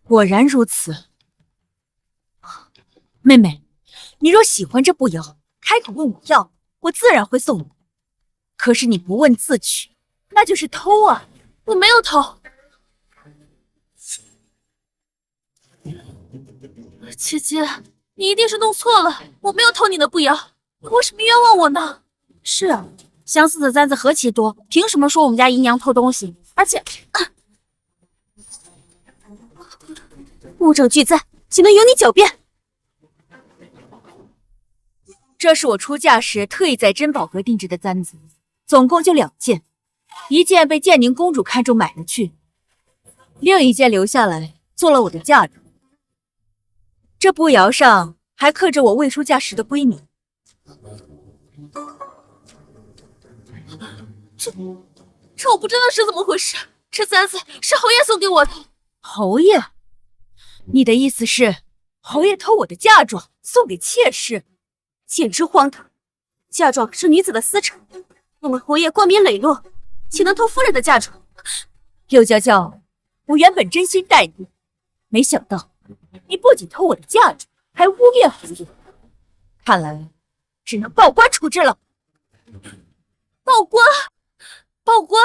果然如此，妹妹，你若喜欢这步摇，开口问我要，我自然会送你。可是你不问自取，那就是偷啊！我没有偷。姐姐，你一定是弄错了，我没有偷你的步摇，你为什么冤枉我呢？是啊，相似的簪子何其多，凭什么说我们家姨娘偷东西？而且，物证俱在，岂能由你狡辩？这是我出嫁时特意在珍宝阁定制的簪子，总共就2件，一件被建宁公主看中买了去，另一件留下来做了我的嫁妆。这步摇上还刻着我未出嫁时的闺名。这我不知道是怎么回事，这簪子是侯爷送给我的。侯爷？你的意思是侯爷偷我的嫁妆送给妾室？简直荒唐！嫁妆是女子的私产，我们侯爷光明磊落，岂能偷夫人的嫁妆？柳娇娇，我原本真心待你，没想到你不仅偷我的嫁妆，还污蔑侯爷。看来只能报官处置了。报官？报官？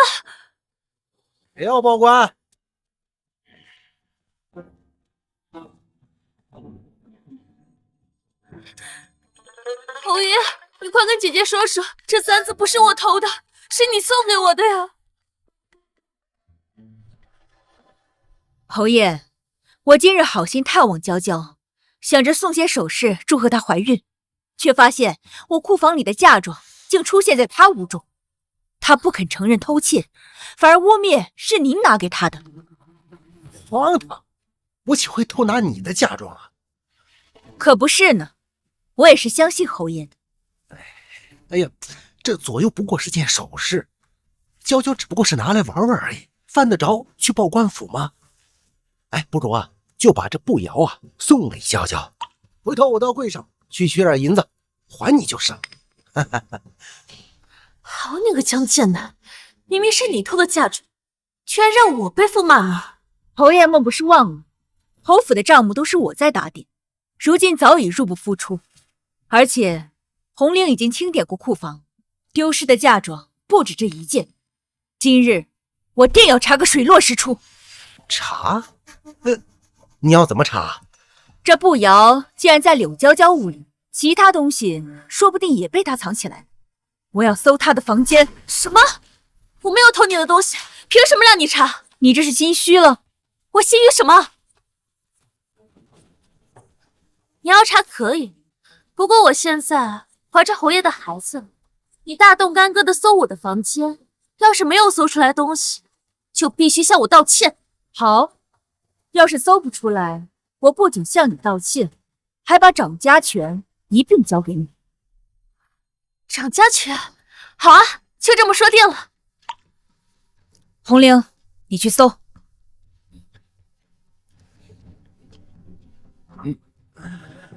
谁要报官？侯爷，你快跟姐姐说说，这簪子不是我偷的，是你送给我的呀。侯爷，我今日好心探望娇娇，想着送些首饰祝贺她怀孕，却发现我库房里的嫁妆竟出现在她屋中。她不肯承认偷窃，反而污蔑是您拿给她的。荒唐！我岂会偷拿你的嫁妆啊？可不是呢，我也是相信侯爷的。哎呀，这左右不过是件首饰，娇娇只不过是拿来玩玩而已，犯得着去报官府吗？哎，不如啊，就把这步摇啊送给娇娇，回头我到柜上去取点银子还你就是了。好你个江剑南，明明是你偷的嫁妆，居然让我背负骂名。侯爷莫不是忘了，侯府的账目都是我在打点，如今早已入不敷出，而且红绫已经清点过库房，丢失的嫁妆不止这一件。今日我定要查个水落石出。查？你要怎么查？这步摇既然在柳娇娇屋里，其他东西说不定也被她藏起来。我要搜她的房间。什么？我没有偷你的东西，凭什么让你查？你这是心虚了。我心虚什么？你要查可以，不过我现在怀着侯爷的孩子，你大动干戈的搜我的房间，要是没有搜出来东西，就必须向我道歉。好，要是搜不出来，我不仅向你道歉，还把掌家权一并交给你。掌家权？好啊，就这么说定了。红绫，你去搜。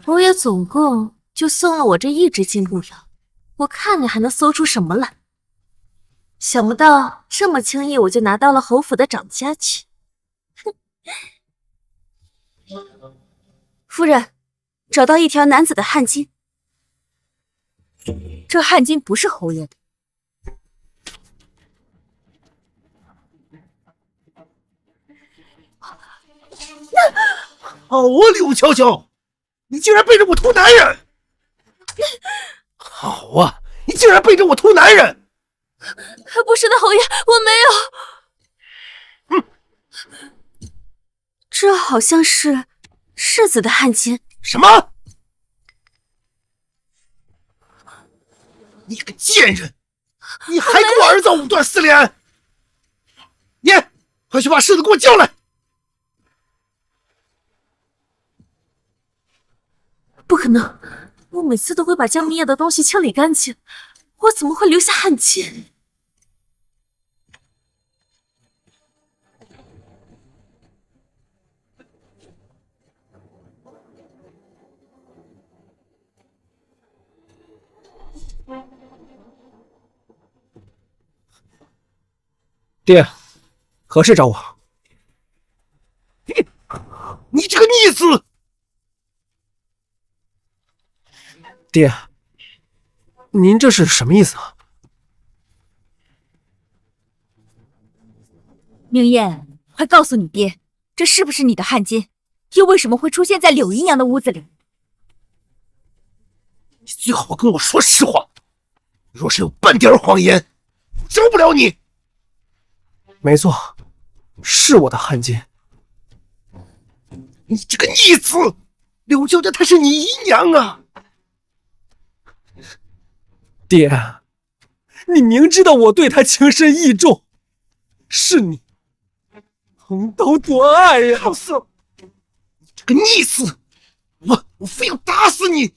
侯爷总共就送了我这一只金步摇，我看你还能搜出什么来？想不到这么轻易我就拿到了侯府的掌家权。夫人，找到一条男子的汗巾。这汗巾不是侯爷的。好啊，柳娇娇，你竟然背着我偷男人！好啊，你竟然背着我偷男人！不是的，侯爷，我没有。这好像是世子的汗巾。什么？你个贱人，你还跟我儿子藕断丝连！你快去把世子给我叫来！不可能，我每次都会把江明夜的东西清理干净，我怎么会留下汗巾？爹，何事找我？你这个逆子！爹，您这是什么意思啊？明艳，快告诉你爹，这是不是你的汗巾？又为什么会出现在柳姨娘的屋子里？你最好跟我说实话，若是有半点谎言，饶不了你。没错，是我的汗巾。你这个逆子，柳娇娇她是你姨娘啊！爹，你明知道我对她情深意重，是你横刀夺爱呀！好色！你这个逆子，我非要打死你！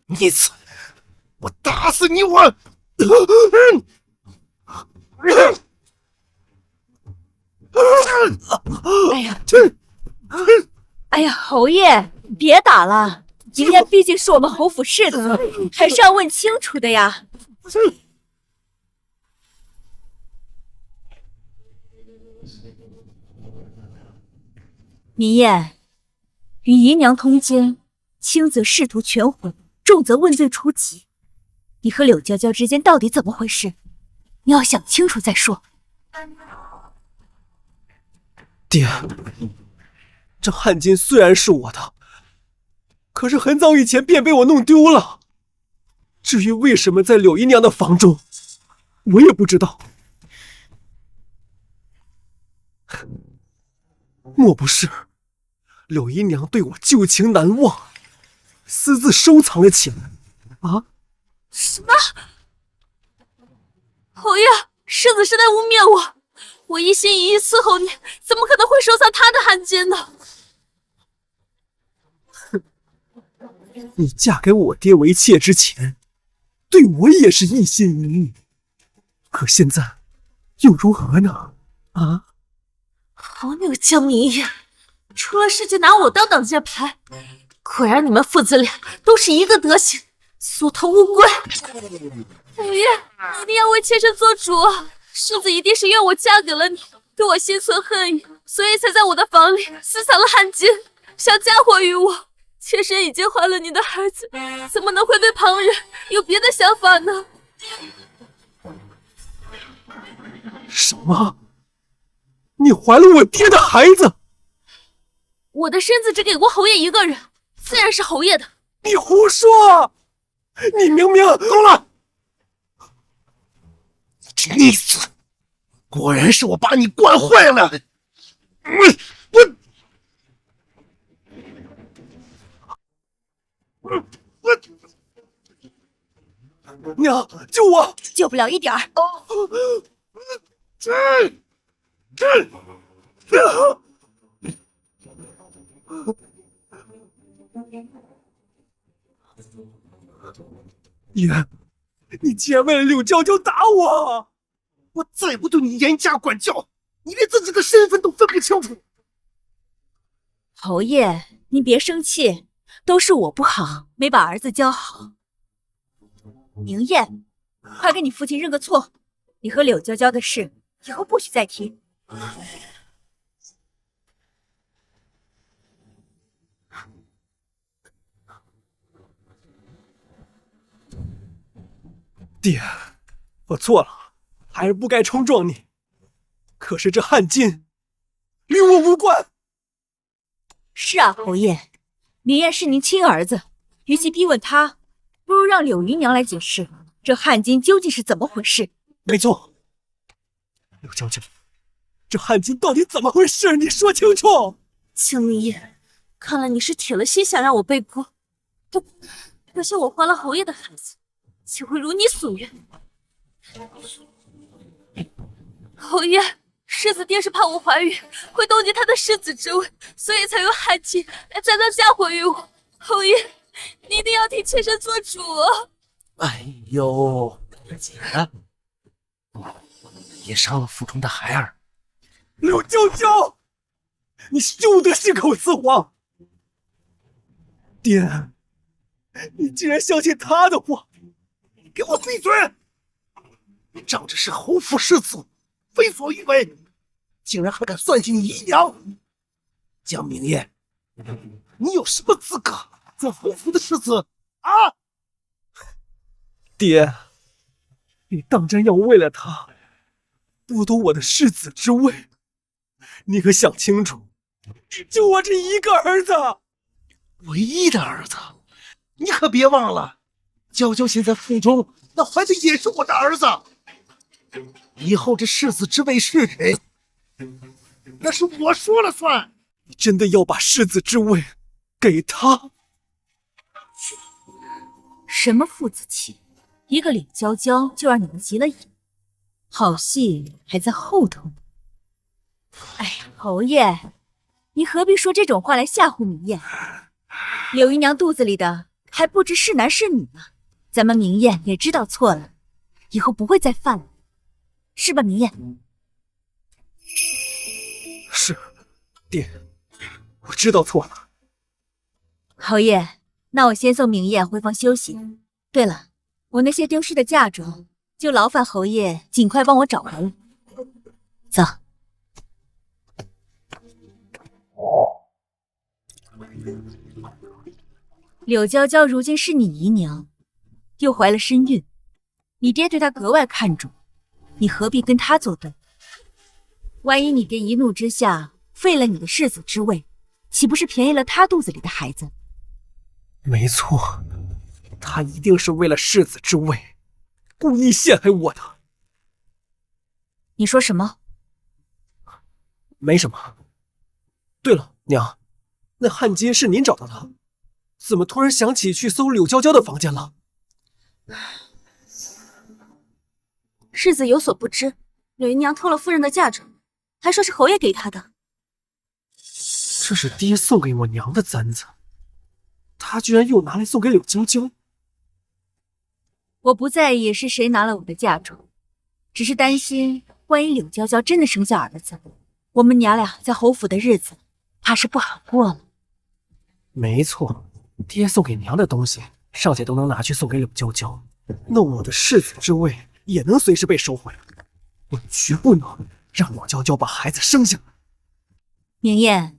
逆子，我打死你！哎呀，侯爷，别打了。明艳毕竟是我们侯府世子，还是要问清楚的呀。明艳，与姨娘通奸，轻则仕途全毁，重则问罪除籍。你和柳娇娇之间到底怎么回事？你要想清楚再说。爹，这汗巾虽然是我的，可是很早以前便被我弄丢了。至于为什么在柳姨娘的房中，我也不知道。莫不是柳姨娘对我旧情难忘，私自收藏了起来？啊？什么？侯爷，世子是在污蔑我！我一心一意伺候你，怎么可能会收藏他的汗巾呢？你嫁给我爹为妾之前，对我也是一心一意，可现在又如何呢？啊？好你个江明夜，出了事就拿我当挡箭牌，果然你们父子俩都是一个德行，缩头乌龟！侯爷，你一定要为妾身做主啊！世子一定是怨我嫁给了你，对我心存恨意，所以才在我的房里私藏了汗巾，想嫁祸于我。妾身已经怀了你的孩子，怎么能会对旁人有别的想法呢？什么？你怀了我爹的孩子？我的身子只给过侯爷一个人，自然是侯爷的。你胡说！你明明……够了！你这逆子，果然是我把你惯坏了。娘，救我！救不了一点儿。爷，你竟然为了柳娇娇打我！我再不对你严加管教，你连自己的身份都分不清楚。侯爷，您别生气，都是我不好，没把儿子教好。明艳，快给你父亲认个错，你和柳娇娇的事以后不许再提。爹，我错了，还是不该冲撞你。可是这汗巾与我无关。是啊，侯爷，明艳是您亲儿子，与其逼问他，不如让柳姨娘来解释这汗巾究竟是怎么回事。没错，柳娇娇，这汗巾到底怎么回事？你说清楚。江明夜，看来你是铁了心想让我背锅。要是我怀了侯爷的孩子，就会如你所愿。侯爷，世子爹是怕我怀孕会动及他的世子之位，所以才用汗巾来栽赃嫁祸于我。侯爷，你一定要替妾身做主啊！哎呦，姐，别伤了腹中的孩儿。柳娇娇，你休得信口雌黄！爹，你竟然相信他的话！给我闭嘴！你仗着是侯府世子，为所欲为，竟然还敢算计你姨娘！江明夜，你有什么资格做侯府的世子啊？爹，你当真要为了他剥夺我的世子之位？你可想清楚，就我这一个儿子，唯一的儿子，你可别忘了，娇娇现在腹中那怀的也是我的儿子。以后这世子之位是谁，那是我说了算。你真的要把世子之位给他？什么父子情，一个柳娇娇就让你们急了眼，好戏还在后头呢。哎呀，侯爷，你何必说这种话来吓唬明艳？柳姨娘肚子里的还不知是男是女呢。咱们明艳也知道错了，以后不会再犯了，是吧，明艳？是，爹，我知道错了。侯爷，那我先送明艳回房休息。对了，我那些丢失的嫁妆，就劳烦侯爷尽快帮我找回来。走。柳娇娇如今是你姨娘，又怀了身孕，你爹对她格外看重，你何必跟她作对？万一你爹一怒之下废了你的世子之位，岂不是便宜了他肚子里的孩子？没错，他一定是为了世子之位，故意陷害我的。你说什么？没什么。对了，娘，那汗巾是您找到的，怎么突然想起去搜柳娇娇的房间了？世子有所不知，柳姨娘偷了夫人的嫁妆，还说是侯爷给她的。这是爹送给我娘的簪子，他居然又拿来送给柳娇娇。我不在意是谁拿了我的嫁妆，只是担心万一柳娇娇真的生下儿子，我们娘俩在侯府的日子怕是不好过了。没错，爹送给娘的东西尚且都能拿去送给柳娇娇，那我的世子之位也能随时被收回。我绝不能让柳娇娇把孩子生下来。明艳，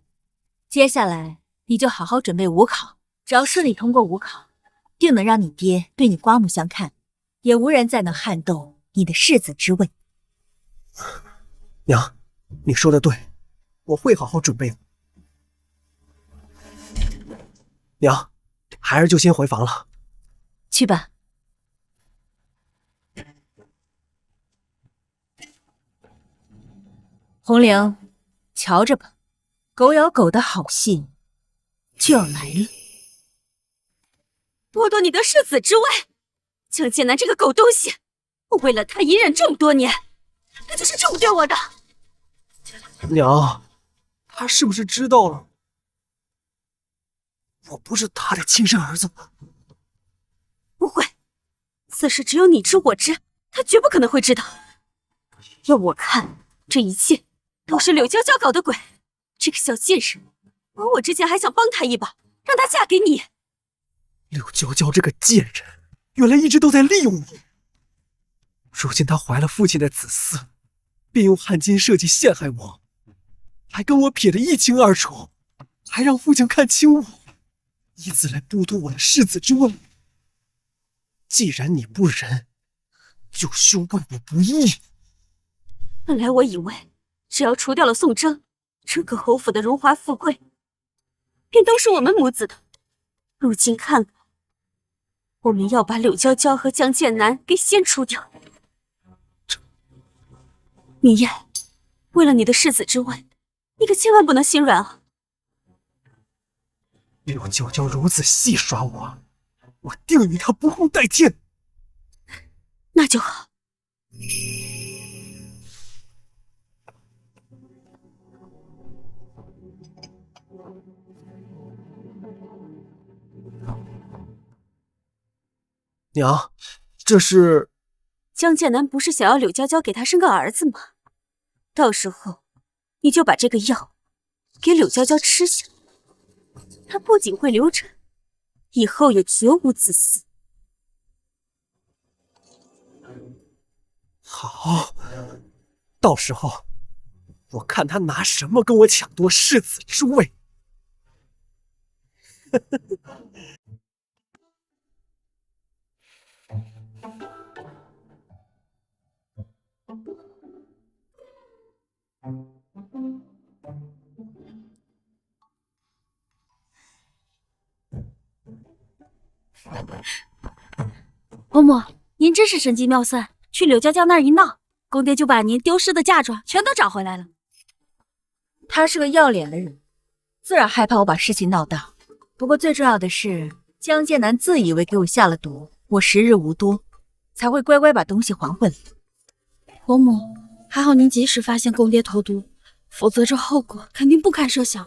接下来你就好好准备武考，只要顺利通过武考，定能让你爹对你刮目相看，也无人再能撼动你的世子之位。娘，你说的对，我会好好准备的。娘，孩儿就先回房了。去吧。红玲，瞧着吧，狗咬狗的好戏就要来了。剥夺你的世子之位，江剑南这个狗东西，我为了他隐忍这么多年，他就是这么对我的。娘，他是不是知道了我不是他的亲生儿子？不会，此事只有你知我知，他绝不可能会知道。要我看，这一切都是柳娇娇搞的鬼。这个小贱人，而我之前还想帮她一把，让她嫁给你。柳娇娇这个贱人，原来一直都在利用你。如今她怀了父亲的子嗣，便用汗巾设计陷害我，还跟我撇得一清二楚，还让父亲看轻我，以此来剥夺我的世子之位。既然你不仁，就休怪我不义。本来我以为，只要除掉了宋征，整个侯府的荣华富贵，便都是我们母子的。如今看来，我们要把柳娇娇和江剑南给先除掉。明艳，为了你的世子之位，你可千万不能心软啊！柳娇娇如此戏耍我，我定与她不共戴天。那就好。娘，这是……江剑南不是想要柳娇娇给他生个儿子吗？到时候你就把这个药给柳娇娇吃下，她不仅会流产，以后也绝无子嗣。好，到时候我看他拿什么跟我抢夺世子之位。嬷嬷，您真是神机妙算，去柳娇娇那儿一闹，宫爹就把您丢失的嫁妆全都找回来了。他是个要脸的人，自然害怕我把事情闹大。不过最重要的是，江剑南自以为给我下了毒，我时日无多，才会乖乖把东西还回来。嬷嬷，还好您及时发现宫爹投毒，否则这后果肯定不堪设想。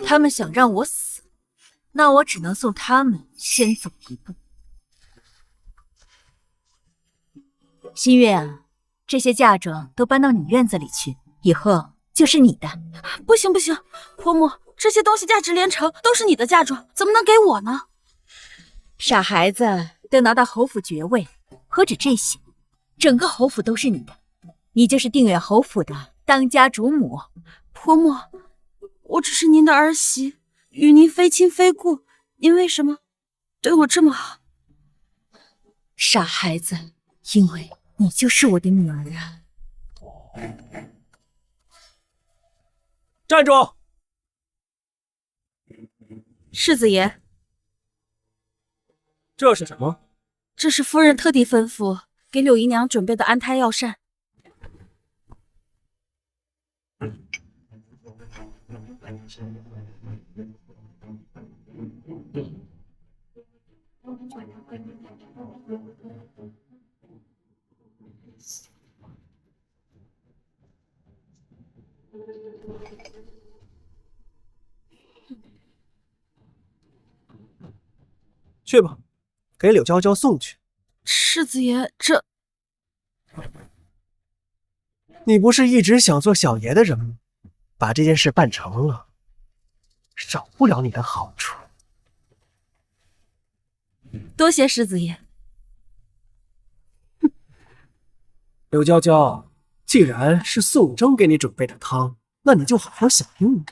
他们想让我死，那我只能送他们先走一步。新月啊，这些嫁妆都搬到你院子里去，以后就是你的。不行不行，嬷嬷，这些东西价值连城，都是你的嫁妆，怎么能给我呢？傻孩子，等拿到侯府爵位，何止这些，整个侯府都是你的，你就是定远侯府的当家主母。嬷嬷，我只是您的儿媳，与您非亲非故，您为什么对我这么好？傻孩子，因为你就是我的女儿啊！站住！世子爷，这是什么？这是夫人特地吩咐给柳姨娘准备的安胎药膳。去吧，给柳娇娇送去。世子爷，这你不是一直想做小爷的人吗？把这件事办成了，少不了你的好处。多谢世子爷。柳娇娇，既然是宋征给你准备的汤，那你就好好享用，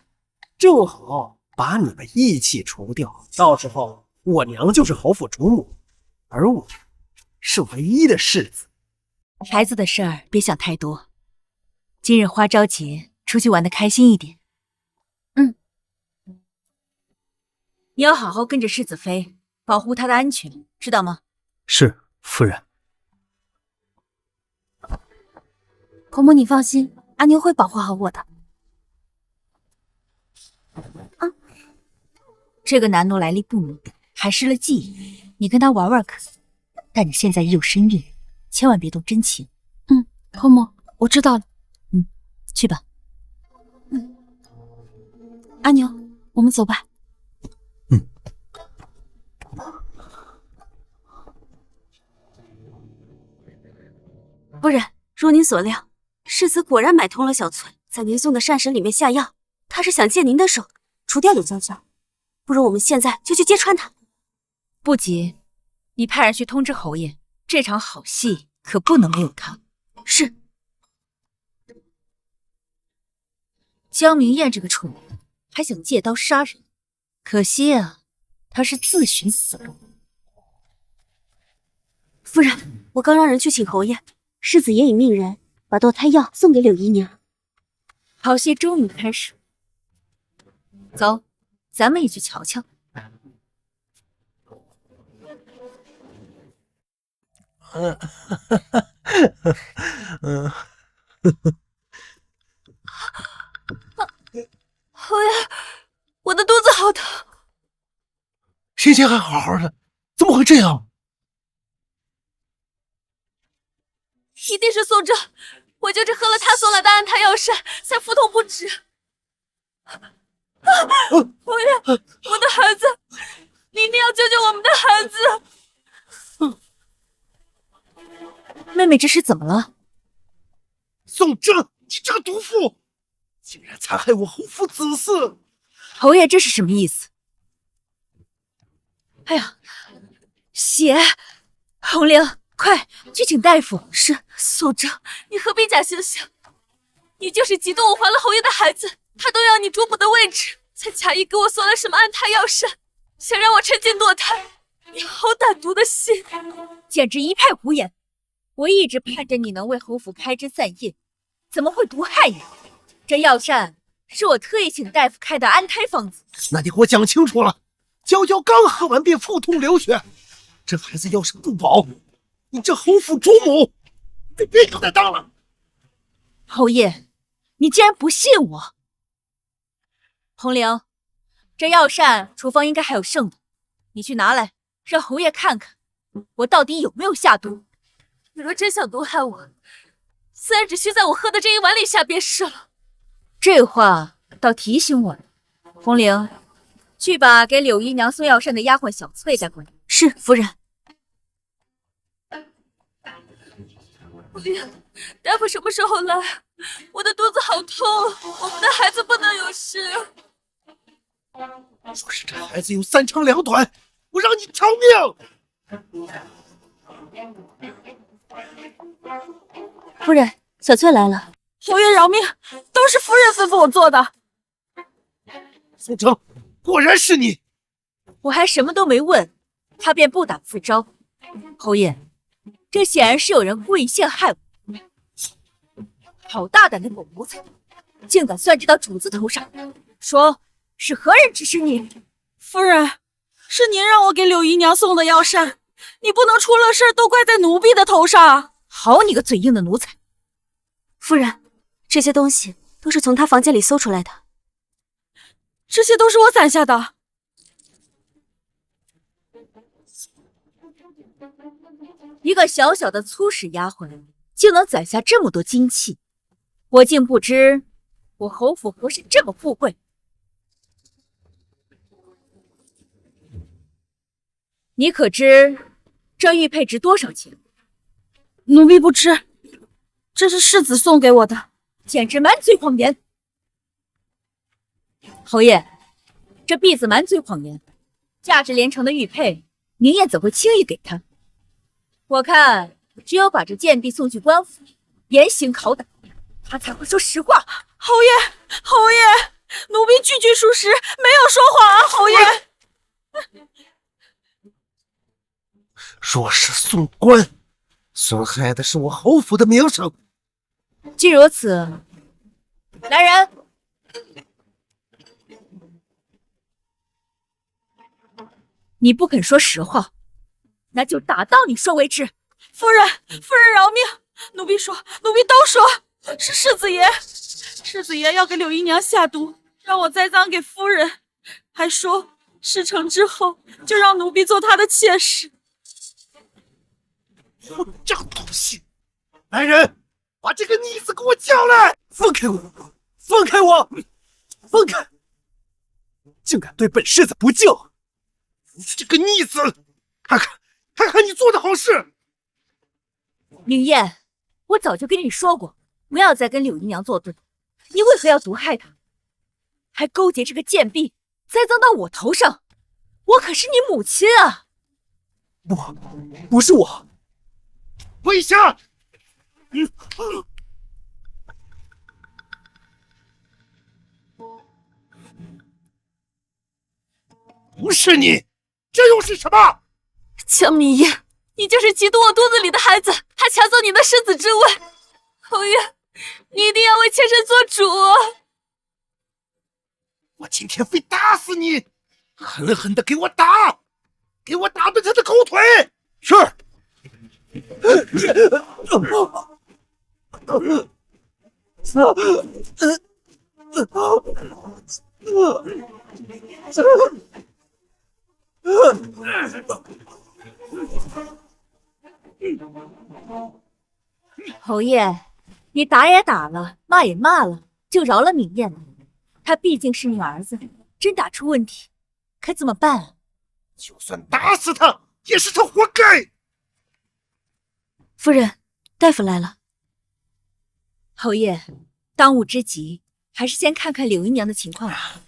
正好把你们义气除掉。到时候我娘就是侯府主母，而我是唯一的世子。孩子的事儿别想太多，今日花朝节，出去玩得开心一点。你要好好跟着世子妃，保护她的安全，知道吗？是夫人。婆婆，你放心，阿妞会保护好我的。这个男奴来历不明，还失了记忆，你跟他玩玩可以，但你现在已有身孕，千万别动真情。婆婆，我知道了。去吧。阿妞，我们走吧。夫人，如您所料，世子果然买通了小翠，在您送的膳食里面下药。他是想借您的手除掉柳娇娇，不如我们现在就去揭穿他。不急，你派人去通知侯爷，这场好戏可不能没有他。是。江明燕这个蠢人还想借刀杀人，可惜啊，他是自寻死路。夫人，我刚让人去请侯爷，世子爷已命人把堕胎药送给柳姨娘。好戏终于开始，走，咱们也去瞧瞧。侯爷，我的肚子好疼。先前还好好的，怎么会这样？一定是宋征，我就是喝了他送来的安胎药膳，才腹痛不止。侯爷，我的孩子，你一定要救救我们的孩子！妹妹这是怎么了？宋征，你这个毒妇，竟然残害我侯府子嗣！侯爷这是什么意思？哎呀，血！红玲，快去请大夫。是，宋征，你何必假惺惺？你就是嫉妒我怀了侯爷的孩子，他都要你主母的位置，才假意给我送来什么安胎药膳，想让我趁机堕胎。你好歹毒的心，简直一派胡言！我一直盼着你能为侯府开枝散叶，怎么会毒害你？这药膳是我特意请大夫开的安胎方子。那你给我讲清楚了，娇娇刚喝完便腹痛流血，这孩子要是不保，你这侯府主母别交代当了。侯爷，你竟然不信我！红玲，这药膳厨房应该还有剩的，你去拿来，让侯爷看看我到底有没有下毒。你若真想毒害我，自然只需在我喝的这一碗里下便是了。这话倒提醒我了。红玲，去把给柳姨娘送药膳的丫鬟小翠带过来。是，夫人。侯爷，大夫什么时候来？我的肚子好痛，我们的孩子不能有事。说是这孩子有3长2短，我让你偿命！夫人，小翠来了。侯爷饶命，都是夫人吩咐我做的。宋征，果然是你！我还什么都没问，他便不打自招。侯爷，这显然是有人故意陷害我。好大胆的狗奴才，竟敢算计到主子头上！说是何人指使你？夫人，是您让我给柳姨娘送的药膳，你不能出了事都怪在奴婢的头上。好你个嘴硬的奴才！夫人，这些东西都是从他房间里搜出来的。这些都是我攒下的。一个小小的粗使丫鬟，竟能攒下这么多金器，我竟不知我侯府何时这么富贵。你可知这玉佩值多少钱？奴婢不知，这是世子送给我的。简直满嘴谎言！侯爷，这婢子满嘴谎言，价值连城的玉佩，明艳怎会轻易给他？我看只有把这贱婢送去官府，严刑拷打，他才会说实话。侯爷，侯爷，奴婢句句属实，没有说谎啊，侯爷。若是送官，损害的是我侯府的名声。既如此，来人！你不肯说实话，那就打到你说为止。夫人，夫人饶命！奴婢都说是世子爷，世子爷要给柳姨娘下毒，让我栽赃给夫人，还说事成之后就让奴婢做他的妾室。混账东西！来人，把这个逆子给我叫来！放开我！放开我！放开！竟敢对本世子不敬！你这个逆子，看看你做的好事！明艳，我早就跟你说过，不要再跟柳姨娘作对。你为何要毒害她？还勾结这个贱婢，栽赃到我头上。我可是你母亲啊！不是我。跪下！不是你，这又是什么？江明夜，你就是嫉妒我肚子里的孩子，还抢走你的世子之位。侯爷，你一定要为妾身做主啊！我今天非打死你！狠狠的给我打！给我打断他的狗腿！是。侯爷，你打也打了，骂也骂了，就饶了明艳了。他毕竟是你儿子，真打出问题，可怎么办啊？就算打死他，也是他活该。夫人，大夫来了。侯爷，当务之急还是先看看柳姨娘的情况吧。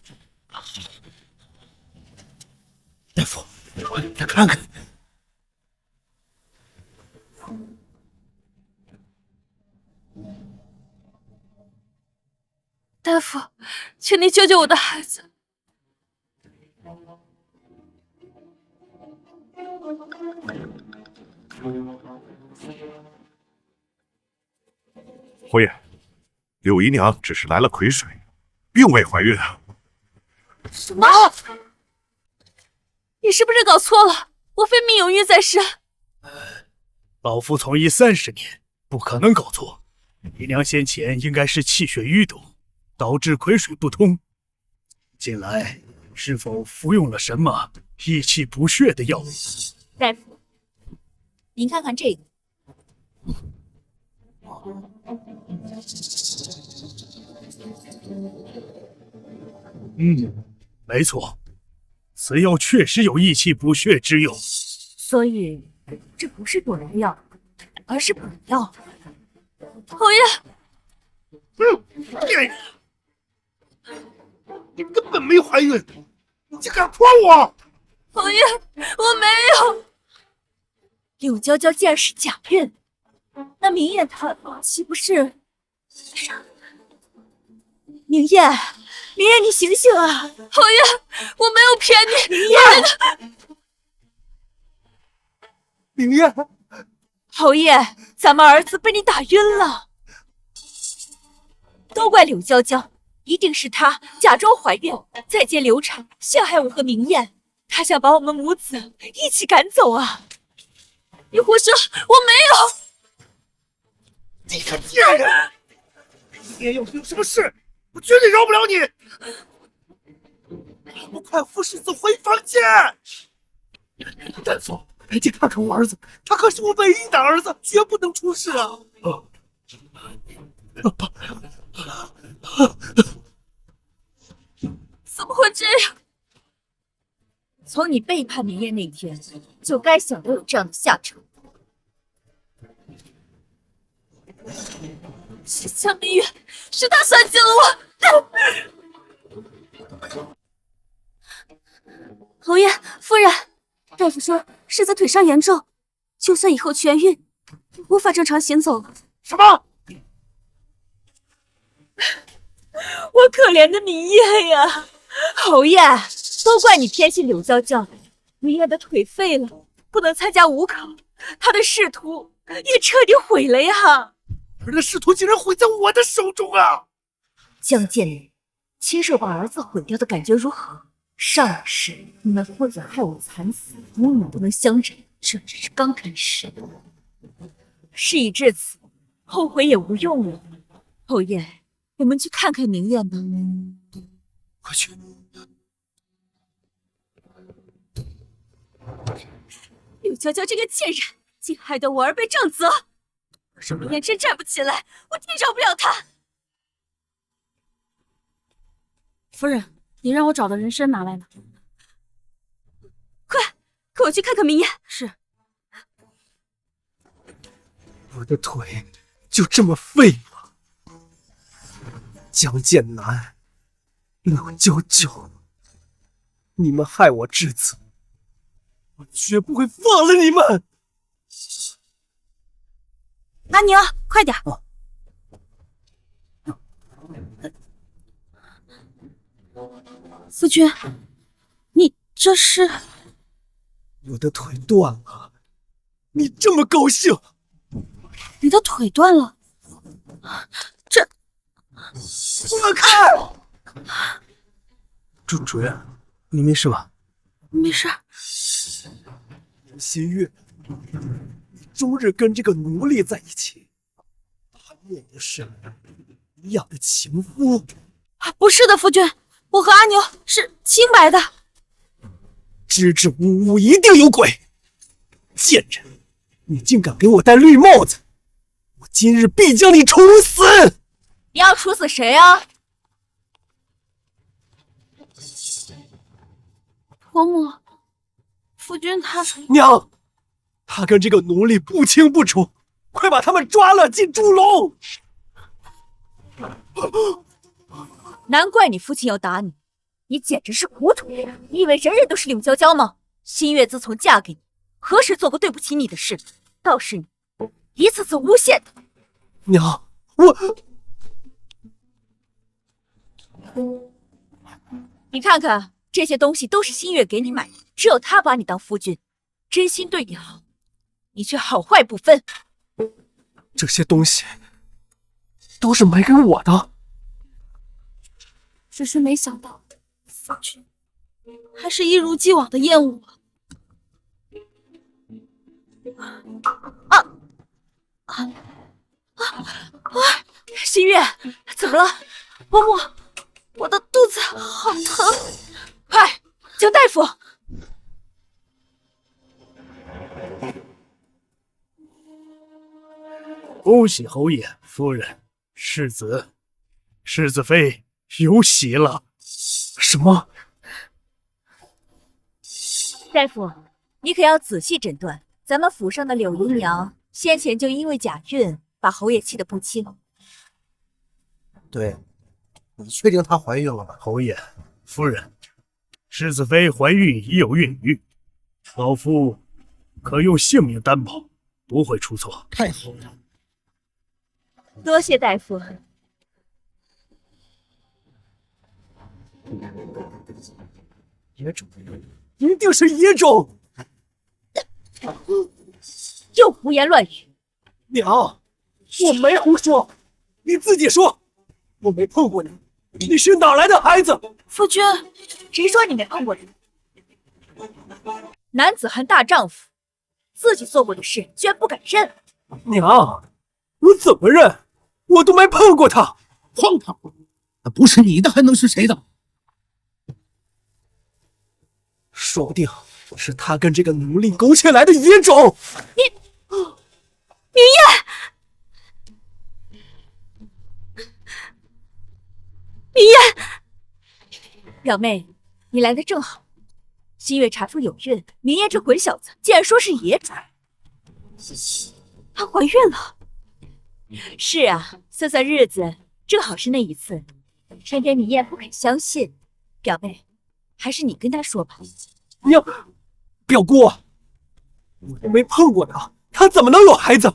大夫，快来看看。大夫，请你救救我的孩子。侯爷，柳姨娘只是来了癸水，并未怀孕啊。什么？你是不是搞错了？我非命有孕在身。老夫从医30年，不可能搞错。姨娘先前应该是气血淤堵，导致癸水不通。近来是否服用了什么益气补血的药物？大夫，您看看这个。没错，此药确实有益气补血之用。所以这不是躲人药，而是补药。侯爷，贱人！你根本没怀孕，你竟敢诓我！侯爷，我没有。柳娇娇既然是假孕，那明艳她岂不是？明艳，明艳，你醒醒啊！侯爷，我没有骗你。明艳，明艳，侯爷，咱们儿子被你打晕了，都怪柳娇娇，一定是他假装怀孕，再借流产陷害我和明艳。他想把我们母子一起赶走啊！你胡说，我没有！你个贱人！明艳要是有什么事，我绝对饶不了你！还不快扶世子回房间！大夫，赶紧看看我儿子，他可是我唯一的儿子，绝不能出事啊！怎么会这样？从你背叛明艳那天，就该想到有这样的下场。是江明月，是他算计了我。侯爷夫人，大夫说世子腿伤严重，就算以后痊愈，无法正常行走了。什么？我可怜的明艳呀！侯爷，都怪你偏心柳娇娇，明艳的腿废了，不能参加武考，她的仕途也彻底毁了呀！儿的仕途竟然毁在我的手中啊！江建林，亲手把儿子毁掉的感觉如何？上一世你们父子害我惨死，母女不能相忍，这只是刚开始。事已至此，后悔也无用了。侯爷，我们去看看明艳吧。快去！柳娇娇这个贱人，竟害得我儿被正责。要是明艳真站不起来，我定饶不了她。夫人，你让我找的人参拿来了。快，跟我去看看明艳。是。我的腿就这么废吗？江建南、柳娇娇，你们害我至此，我绝不会放了你们！阿宁，快点！夫君，你这是？我的腿断了，你这么高兴？你的腿断了？这……放开！主任，你没事吧？没事。新月，你终日跟这个奴隶在一起，他念的是你养的情夫。不是的，夫君，我和阿牛是清白的。支支吾吾，一定有鬼！贱人，你竟敢给我戴绿帽子！我今日必将你处死！你要处死谁啊？婆母，夫君他……娘，他跟这个奴隶不清不楚，快把他们抓了进猪笼！难怪你父亲要打你，你简直是糊涂！你以为人人都是柳娇娇吗？新月自从嫁给你，何时做过对不起你的事？倒是你，一次次诬陷她。娘，我……你看看，这些东西都是新月给你买的，只有她把你当夫君，真心对你好，你却好坏不分。这些东西都是买给我的。只是没想到，夫君还是一如既往的厌恶我。新月，怎么了？伯母，我的肚子好疼，快叫大夫！恭喜侯爷夫人，世子妃有喜了。什么？大夫，你可要仔细诊断，咱们府上的柳姨娘先前就因为假孕把侯爷气得不轻。对，你确定她怀孕了吗？侯爷夫人，世子妃怀孕已有孕育，老夫可用性命担保，不会出错。太好了，多谢大夫。野种，一定是野种！又胡言乱语！娘，我没胡说，你自己说，我没碰过你，你是哪来的孩子？夫君，谁说你没碰过人？男子汉大丈夫，自己做过的事居然不敢认。娘，我怎么认？我都没碰过他。荒唐！那不是你的，还能是谁的？说不定是他跟这个奴隶勾结来的野种。明夜，明夜，表妹，你来的正好。新月查出有孕，明夜这混小子竟然说是野种。她怀孕了。是啊，算算日子，正好是那一次。偏偏明夜不肯相信。表妹，还是你跟他说吧。娘，表姑，我都没碰过他，他怎么能有孩子？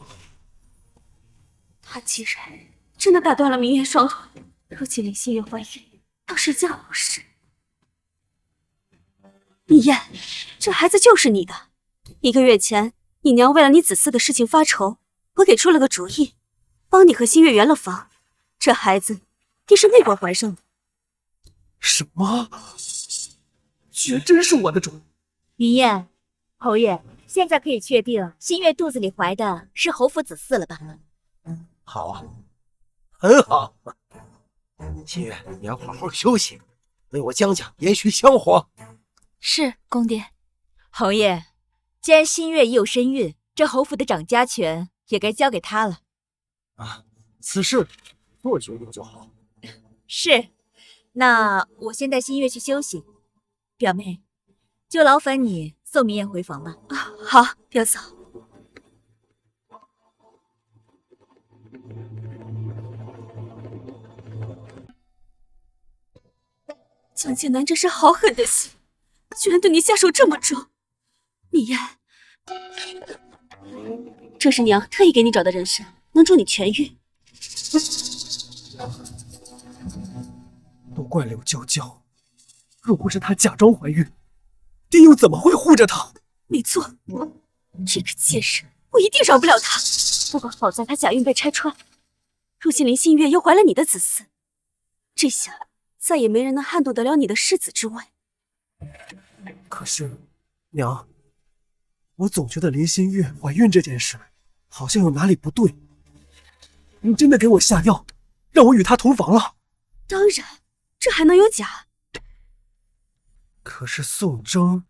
他既然真的打断了明月双腿，如今林心月怀孕，倒是件好事。明夜，这孩子就是你的。1个月前，你娘为了你子嗣的事情发愁，我给出了个主意，帮你和新月圆了房。这孩子，定是那会儿怀上的。什么？居然真是我的种！明夜，侯爷，现在可以确定新月肚子里怀的是侯府子嗣了吧？好啊，很好。新月，你要好好休息，为我江家延续香火。是公爹。侯爷，既然新月已有身孕，这侯府的掌家权也该交给他了。啊，此事做决定就好。是，那我先带新月去休息。表妹，就劳烦你送明艳回房吧。啊，好，表嫂。江剑南真是好狠的心，居然对你下手这么重。明艳，这是娘特意给你找的人参，能助你痊愈。都怪柳娇娇，若不是她假装怀孕，爹又怎么会护着她？没错，这个贱人，我一定饶不了她。不过好在她假孕被拆穿，如今林心月又怀了你的子嗣，这下再也没人能撼动得了你的世子之位。可是，娘，我总觉得林心月怀孕这件事好像有哪里不对。你真的给我下药，让我与她同房了？当然，这还能有假？可是宋征，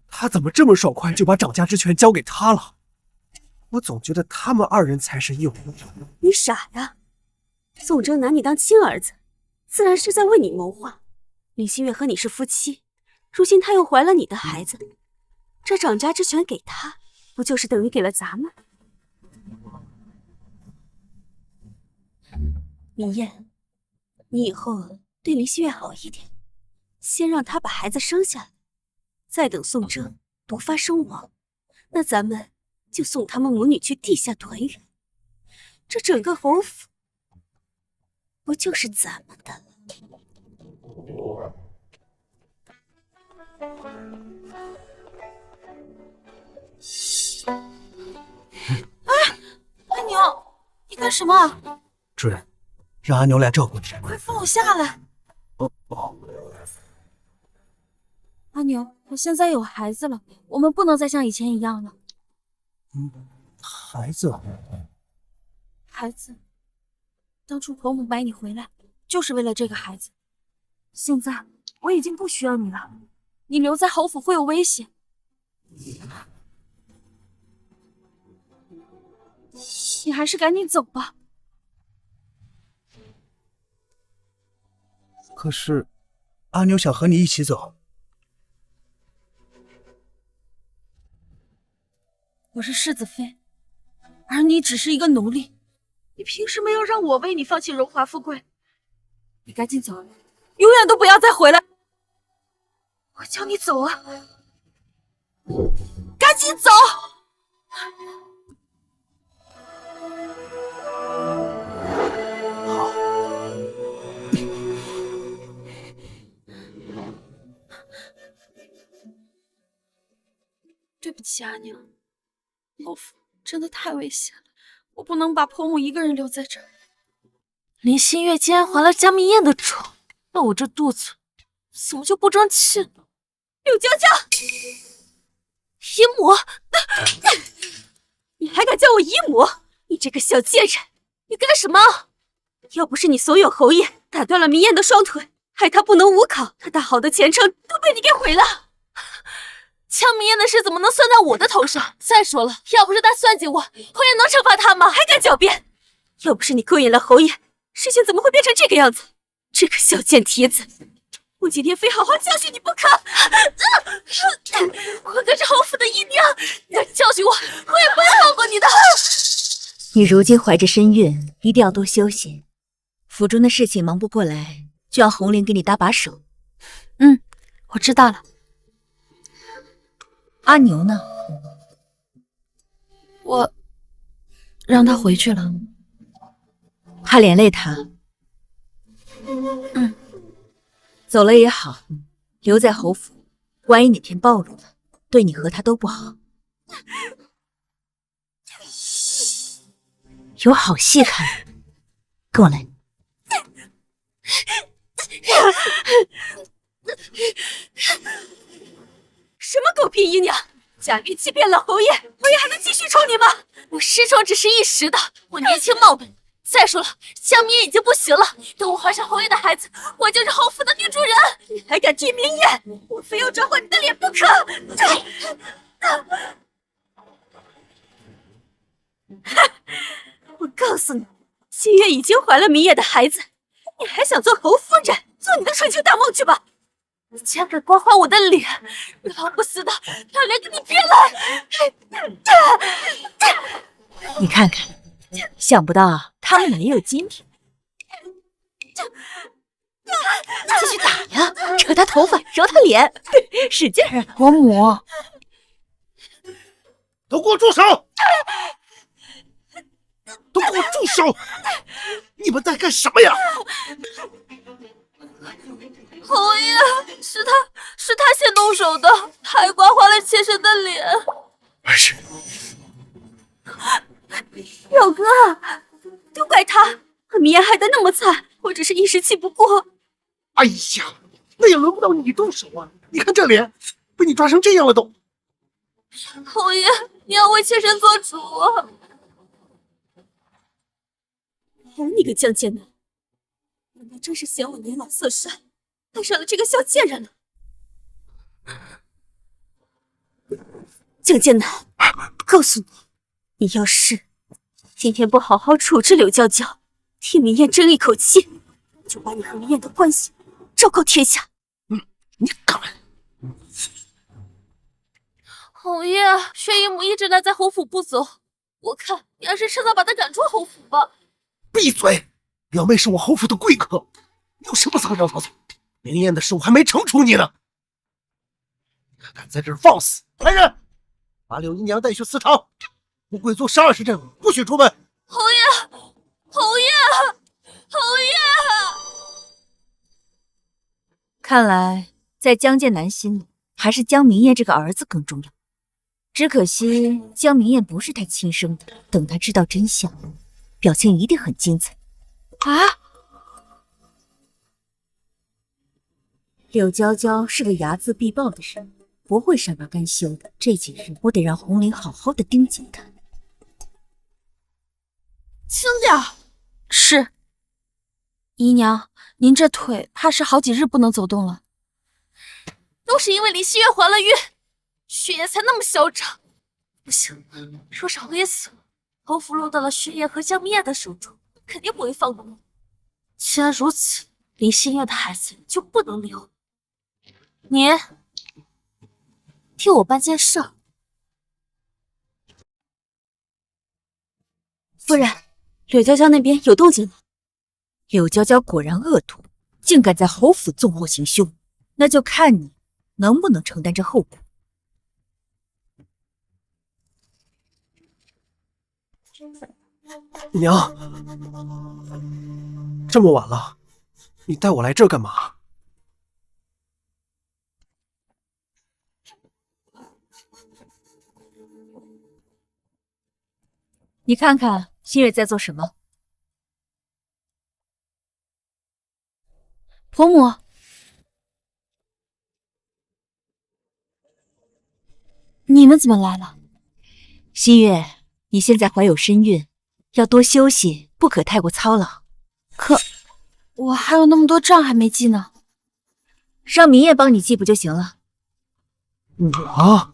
他怎么这么爽快就把掌家之权交给他了？我总觉得他们2人才是一伙。你傻呀！宋征拿你当亲儿子，自然是在为你谋划。林心月和你是夫妻，如今她又怀了你的孩子，这掌家之权给他，不就是等于给了咱们？明艳，你以后对林心月好一点，先让她把孩子生下来，再等宋征毒发身亡，那咱们就送他们母女去地下团圆。这整个侯府不就是咱们的了？阿牛，你干什么？主人，让阿牛来照顾你。快放我下来！哦，阿牛，我现在有孩子了，我们不能再像以前一样了。孩子，孩子，当初婆母买你回来，就是为了这个孩子。现在我已经不需要你了，你留在侯府会有危险。你还是赶紧走吧。可是阿牛想和你一起走。我是世子妃，而你只是一个奴隶，你凭什么要让我为你放弃荣华富贵？你赶紧走，永远都不要再回来！我叫你走啊！赶紧走！好。对不起，阿娘，侯府真的太危险了，我不能把婆母一个人留在这儿。林心月竟然怀了江明燕的种，那我这肚子怎么就不争气呢？柳娇娇，姨母，你还敢叫我姨母？你这个小贱人，你干什么？要不是你怂恿侯爷打断了明艳的双腿，害她不能无考，她大好的前程都被你给毁了。枪明艳的事怎么能算在我的头上？再说了，要不是他算计我，侯爷能惩罚他吗？还敢狡辩！要不是你勾引了侯爷，事情怎么会变成这个样子？这个小贱蹄子，我今天非好好教训你不可！我可是侯府的姨娘，你敢教训我，侯爷不会放过你的！你如今怀着身孕，一定要多休息。府中的事情忙不过来，就让红莲给你搭把手。我知道了。阿牛呢？我让他回去了。怕连累他。走了也好，留在侯府，万一哪天暴露了，对你和他都不好。有好戏看，跟我来。什么狗屁姨娘，假面欺骗了侯爷，侯爷还能继续宠你吗？我失宠只是一时的，我年轻貌美。再说了，江明艳已经不行了，等我怀上侯爷的孩子，我就是侯府的女主人。你还敢提明艳？我非要抓过你的脸不可！我告诉你，新月已经怀了明艳的孩子，你还想做侯夫人，做你的春秋大梦去吧！你竟然敢光滑我的脸，老不死的，让脸给你变了！你看看，想不到他们俩也有今天。继续打呀，扯他头发，揉他脸，使劲儿！伯母，都给我住手！都给我住手！你们在干什么呀？侯爷，是他先动手的，他还刮花了妾身的脸。没事。表哥，都怪他，和明艳害得那么惨，我只是一时气不过。哎呀，那也轮不到你动手啊！你看这脸，被你抓成这样了都。侯爷，你要为妾身做主啊！好你个江剑南，难道真是嫌我年老色衰，爱上了这个小贱人了？江剑南，告诉你，你要是今天不好好处置柳娇娇，替明艳争一口气，就把你和明艳的关系昭告天下。你敢！侯爷，薛姨母一直赖在侯府不走，我看你还是趁早把她赶出侯府吧。闭嘴！表妹是我侯府的贵客，你有什么撒娇操作？明艳的事我还没惩处你呢，你还敢在这儿放肆！来人，把柳姨娘带去祠堂，不跪坐12时阵，不许出门。侯爷，侯爷，侯爷！看来在江剑南心里，还是江明艳这个儿子更重要。只可惜江明艳不是他亲生的，等他知道真相，表情一定很精彩。啊！柳娇娇是个睚眦必报的人，不会善罢甘休的。这几日我得让红菱好好的盯紧她。轻点儿。是。姨娘，您这腿怕是好几日不能走动了。都是因为李希月怀了孕，血液才那么嚣张。不行，若是侯爷死了，侯府落到了血液和江明艳的手中，肯定不会放过我。既然如此，林心月的孩子就不能留。你替我办件事儿。夫人，柳娇娇那边有动静了。柳娇娇果然恶毒，竟敢在侯府纵祸行凶，那就看你能不能承担这后果。娘，这么晚了，你带我来这儿干嘛？你看看新月在做什么？婆母，你们怎么来了？新月，你现在怀有身孕，要多休息，不可太过操劳。可我还有那么多账还没记呢。让明艳帮你记不就行了？我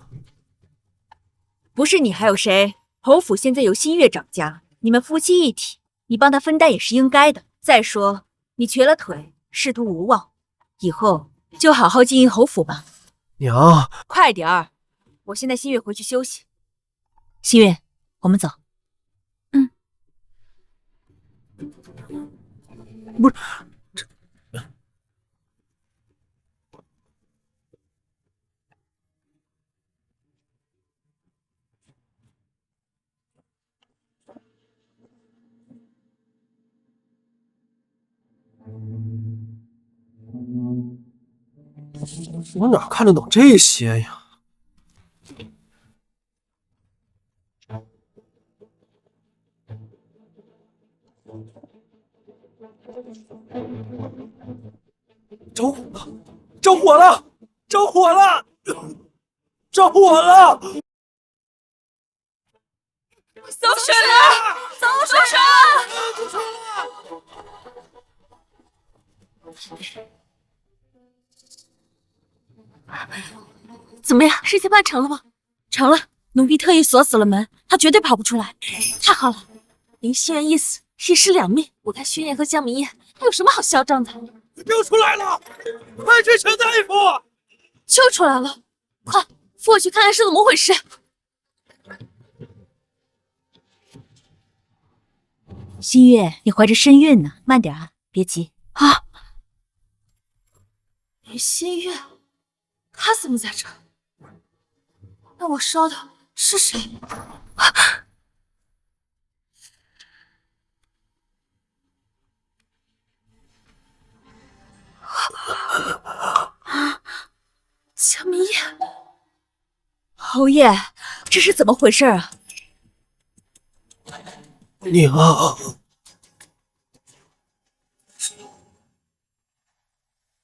不是你还有谁？侯府现在由新月掌家，你们夫妻一体，你帮他分担也是应该的。再说你瘸了腿，仕途无望，以后就好好经营侯府吧。娘，快点儿，我现在新月回去休息。新月，我们走。不是我哪看得懂这些呀？着火了！着火了！着火了！着火了！走水了！走水了！怎么样，事情办成了吗？成了，奴婢特意锁死了门，他绝对跑不出来。太好了，林心愿一死，一尸两命。我看轩辕和江明燕还有什么好嚣张的？救出来了！快去请大夫！救出来了，快扶我去看看是怎么回事。新月，你怀着身孕呢，慢点啊，别急啊！林心月，他怎么在这？那我烧的是谁？江明燕，侯爷，这是怎么回事啊？娘，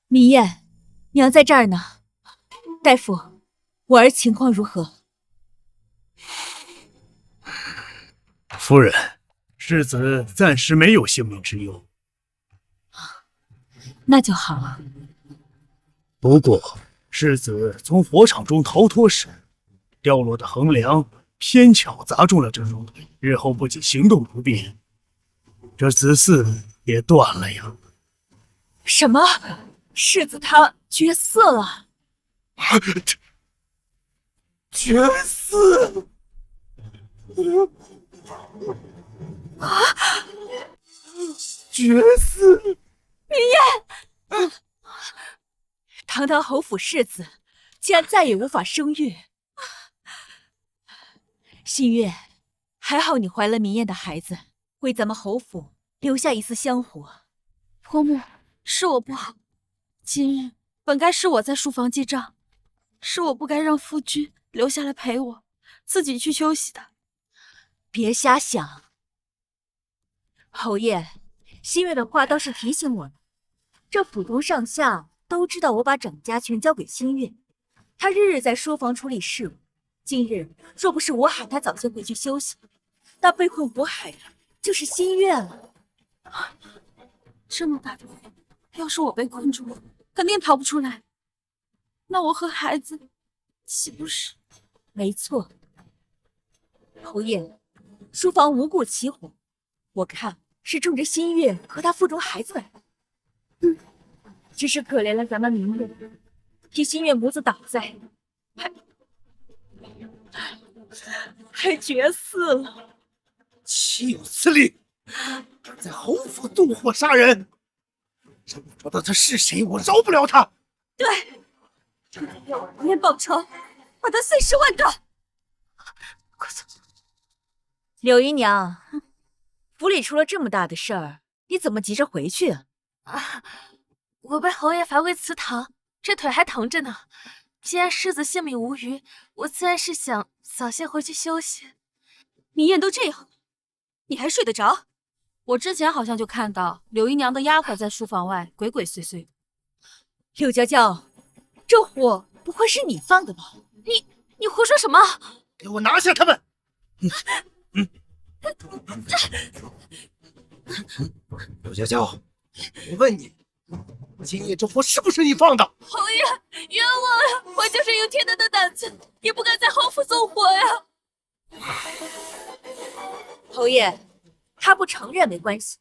明艳，娘在这儿呢。大夫，我儿情况如何？夫人，世子暂时没有性命之忧。那就好。不过，世子从火场中逃脱时，掉落的横梁偏巧砸中了这双腿，日后不仅行动不便，这子嗣也断了呀。什么？世子他绝嗣了？绝嗣！绝嗣！堂堂侯府世子，竟然再也无法生育。新月，还好你怀了明艳的孩子，为咱们侯府留下一丝香火。婆母，是我不好，今日本该是我在书房记账，是我不该让夫君留下来陪我，自己去休息的。别瞎想。侯爷，新月的话倒是提醒我了，这府中上下都知道我把掌家全交给新月，他日日在书房处理事务。今日若不是我喊他早些回去休息，那被困火海的就是新月了。这么大的火，要是我被困住了，肯定逃不出来。那我和孩子岂不是？没错，侯爷，书房无故起火，我看是冲着新月和他腹中孩子来的。只是可怜了咱们明月，替新月母子挡灾，还绝嗣了。岂有此理！敢在侯府纵火杀人，让我找到他是谁，我饶不了他。对，要我明艳报仇，把他碎尸万段。快走！柳姨娘，府里出了这么大的事儿，你怎么急着回去啊？我被侯爷罚跪祠堂，这腿还疼着呢。既然世子性命无虞，我自然是想早些回去休息。明艳都这样了，你还睡得着？我之前好像就看到柳姨娘的丫鬟在书房外鬼鬼祟祟，柳娇娇，这火不会是你放的吧？你胡说什么？给我拿下他们！柳娇娇，我问你，今夜这火是不是你放的？侯爷，冤枉呀！我就是有天大的胆子，也不敢在侯府纵火呀。侯爷，他不承认没关系，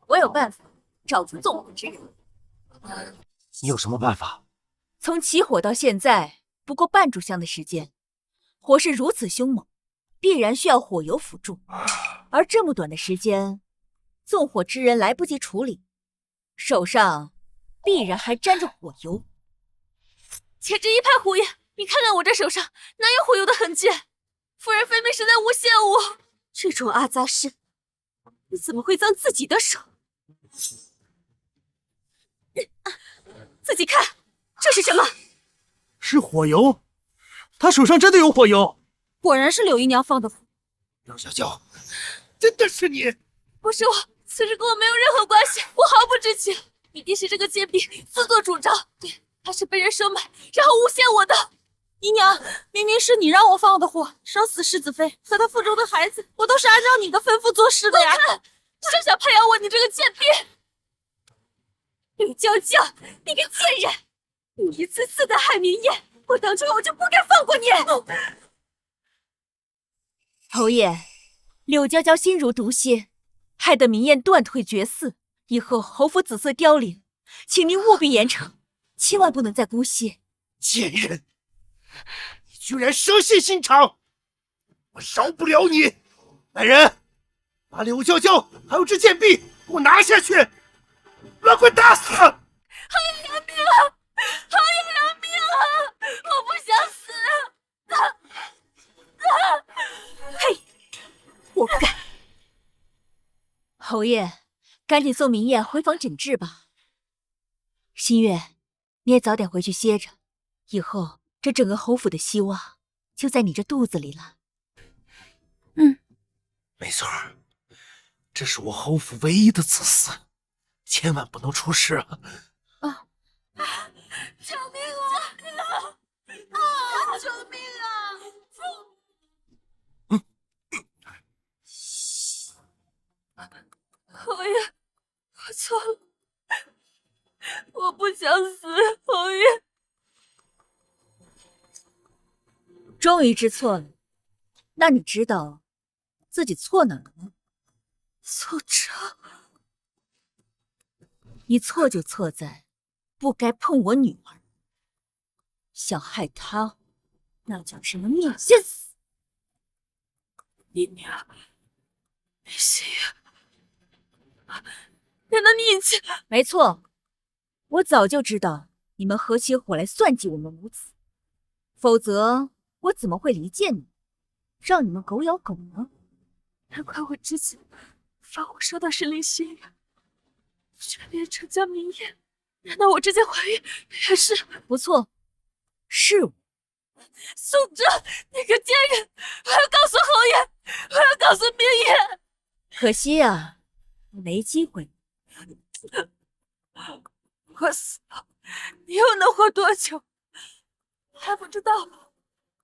我有办法找出纵火之人。你有什么办法？从起火到现在不过半炷香的时间，火势如此凶猛，必然需要火油辅助。而这么短的时间，纵火之人来不及处理，手上必然还沾着火油。且这一派胡言！你看看我这手上哪有火油的痕迹？夫人分明是在诬陷我。这种阿杂事，你怎么会脏自己的手？自己看，这是什么？是火油，他手上真的有火油。果然是柳姨娘放的火。柳娇娇，真的是你？不是我，此事跟我没有任何关系，我毫不知情。一定是这个贱婢自作主张，对，她是被人收买，然后诬陷我的。姨娘，明明是你让我放的火，烧死世子妃和她腹中的孩子，我都是按照你的吩咐做事的呀！休想拍咬我，你这个贱婢！柳娇娇，你个贱人！你一次次的害明艳，我当初我就不该放过你。侯爷，柳娇娇心如毒蝎，害得明艳断腿绝嗣，以后侯府紫色凋零，请您务必严惩，千万不能再姑息。贱人，你居然蛇蝎心肠，我饶不了你！来人，把柳娇娇还有这贱婢给我拿下去，乱棍打死！侯爷饶命啊！侯爷饶命啊！我不想死！嘿，活该！侯爷，赶紧送明艳回房诊治吧。新月，你也早点回去歇着，以后这整个侯府的希望就在你这肚子里了。没错，这是我侯府唯一的子嗣，千万不能出事啊！救命啊！啊！救命啊！侯爷，我错了，我不想死，侯爷。终于知错了，那你知道自己错哪了吗？错着，你错就错在不该碰我女儿，想害她，那叫什么命先死！姨娘，你心月，难道你以前……没错，我早就知道你们合起伙来算计我们母子，否则我怎么会离间你，让你们狗咬狗呢？难怪我之前发火烧到神灵心月，却变成江明艳。难道我之前怀孕也是？不错，是我。宋哲，你个贱人！我要告诉侯爷，我要告诉明艳。可惜啊，我没机会。我死了，你又能活多久？还不知道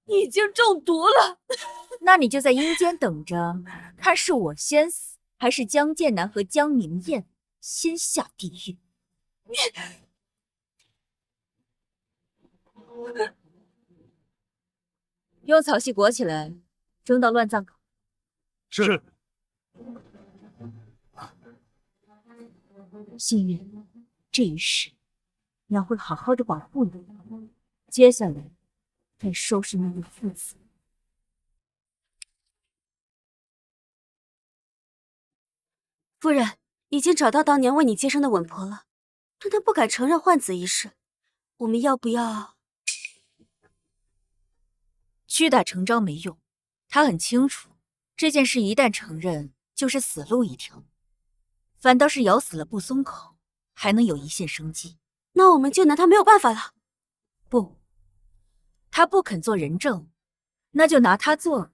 你已经中毒了。那你就在阴间等着，看是我先死，还是江剑南和江明艳先下地狱。用草席裹起来，扔到乱葬岗。是。心月，这一世娘会好好的保护你，接下来该收拾你的父子。夫人已经找到当年为你接生的稳婆了，但她不敢承认换子一事，我们要不要？屈打成招没用，他很清楚这件事一旦承认就是死路一条，反倒是咬死了不松口，还能有一线生机。那我们就拿他没有办法了。不，他不肯做人证，那就拿他做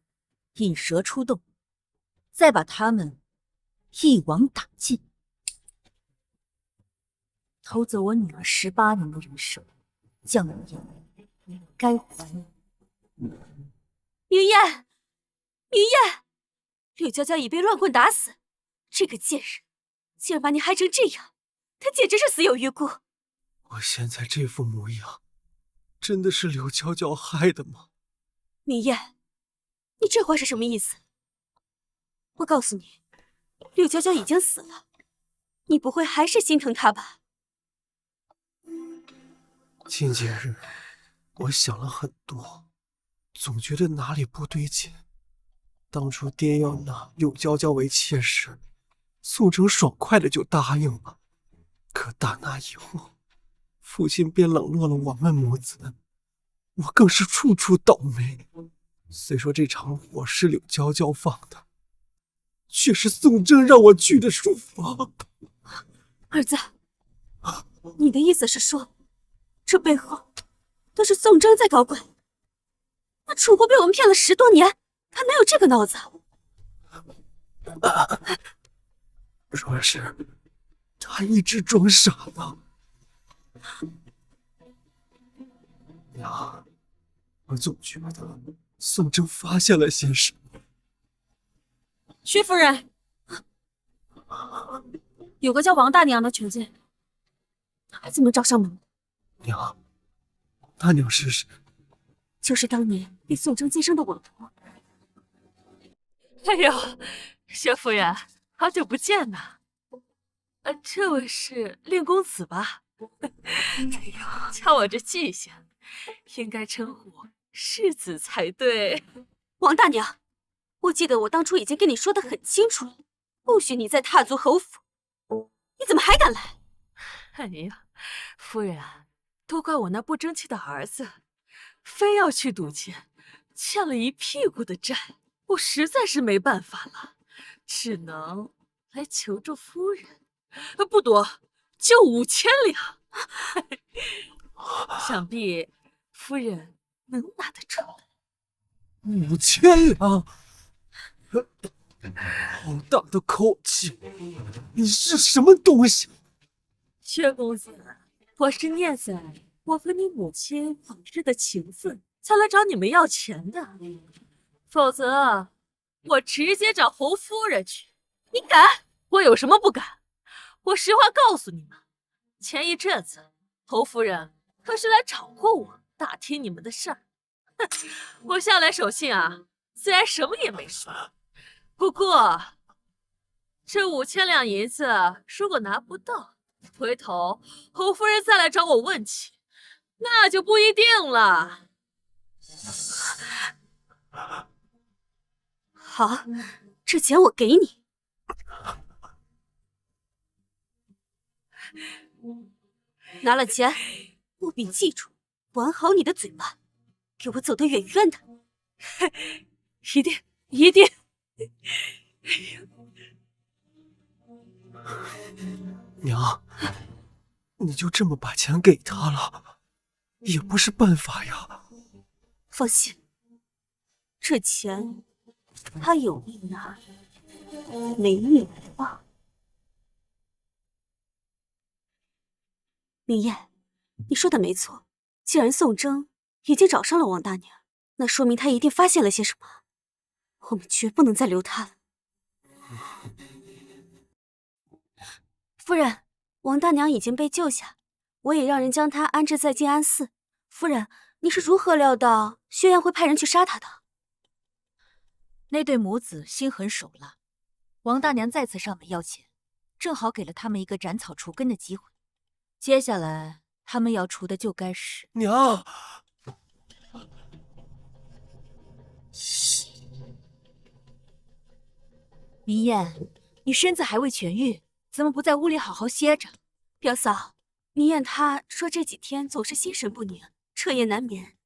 引蛇出洞，再把他们一网打尽。偷走我女儿18年的人生，江明燕，你该还。明艳，明艳，柳娇娇已被乱棍打死，这个贱人竟然把你害成这样，她简直是死有余辜。我现在这副模样，真的是柳娇娇害的吗？明艳，你这话是什么意思？我告诉你，柳娇娇已经死了，你不会还是心疼她吧？近几日，我想了很多，总觉得哪里不对劲。当初爹要纳柳娇娇为妾时，宋城爽快的就答应了。可打那以后，父亲便冷落了我们母子，我更是处处倒霉。虽说这场火是柳娇娇放的，却是宋征让我去的书房。儿子，你的意思是说，这背后都是宋征在搞鬼？那楚国被我们骗了10多年，他哪有这个脑子？若是他一直装傻呢？娘，我总觉得宋征发现了些什么。薛夫人，有个叫王大娘的求见，还怎么找上门？娘，大娘是谁？就是当年被宋征接生的我婆。哎呦，薛夫人，好久不见呐！这位是令公子吧？哎呦，瞧我这记性，应该称呼世子才对。王大娘，我记得我当初已经跟你说得很清楚了，不许你再踏足侯府，你怎么还敢来？哎呀，夫人，都怪我那不争气的儿子，非要去赌钱，欠了一屁股的债，我实在是没办法了，只能来求助夫人。不多，就5000两，想必夫人能拿得出来。5000两，好大的口气！你是什么东西？薛公子，我是念在我和你母亲往日的情分，才来找你们要钱的，否则我直接找侯夫人去。你敢？我有什么不敢？我实话告诉你们，前一阵子侯夫人可是来找过我，打听你们的事儿。我下来守信啊，虽然什么也没说，不过这5000两银子如果拿不到，回头侯夫人再来找我问起，那就不一定了。好，这钱我给你。拿了钱，务必记住，管好你的嘴巴，给我走得远远的。一定，一定。娘，你就这么把钱给他了，也不是办法呀。放心，这钱他有命拿，没命放。明艳，你说的没错，既然宋征已经找上了王大娘，那说明他一定发现了些什么，我们绝不能再留他了。夫人，王大娘已经被救下，我也让人将她安置在静安寺。夫人，你是如何料到薛燕会派人去杀她的？那对母子心狠手辣，王大娘再次上门要钱，正好给了他们一个斩草除根的机会。接下来他们要除的就该是娘。明艳，你身子还未痊愈，怎么不在屋里好好歇着？表嫂，明艳她说这几天总是心神不宁，彻夜难眠，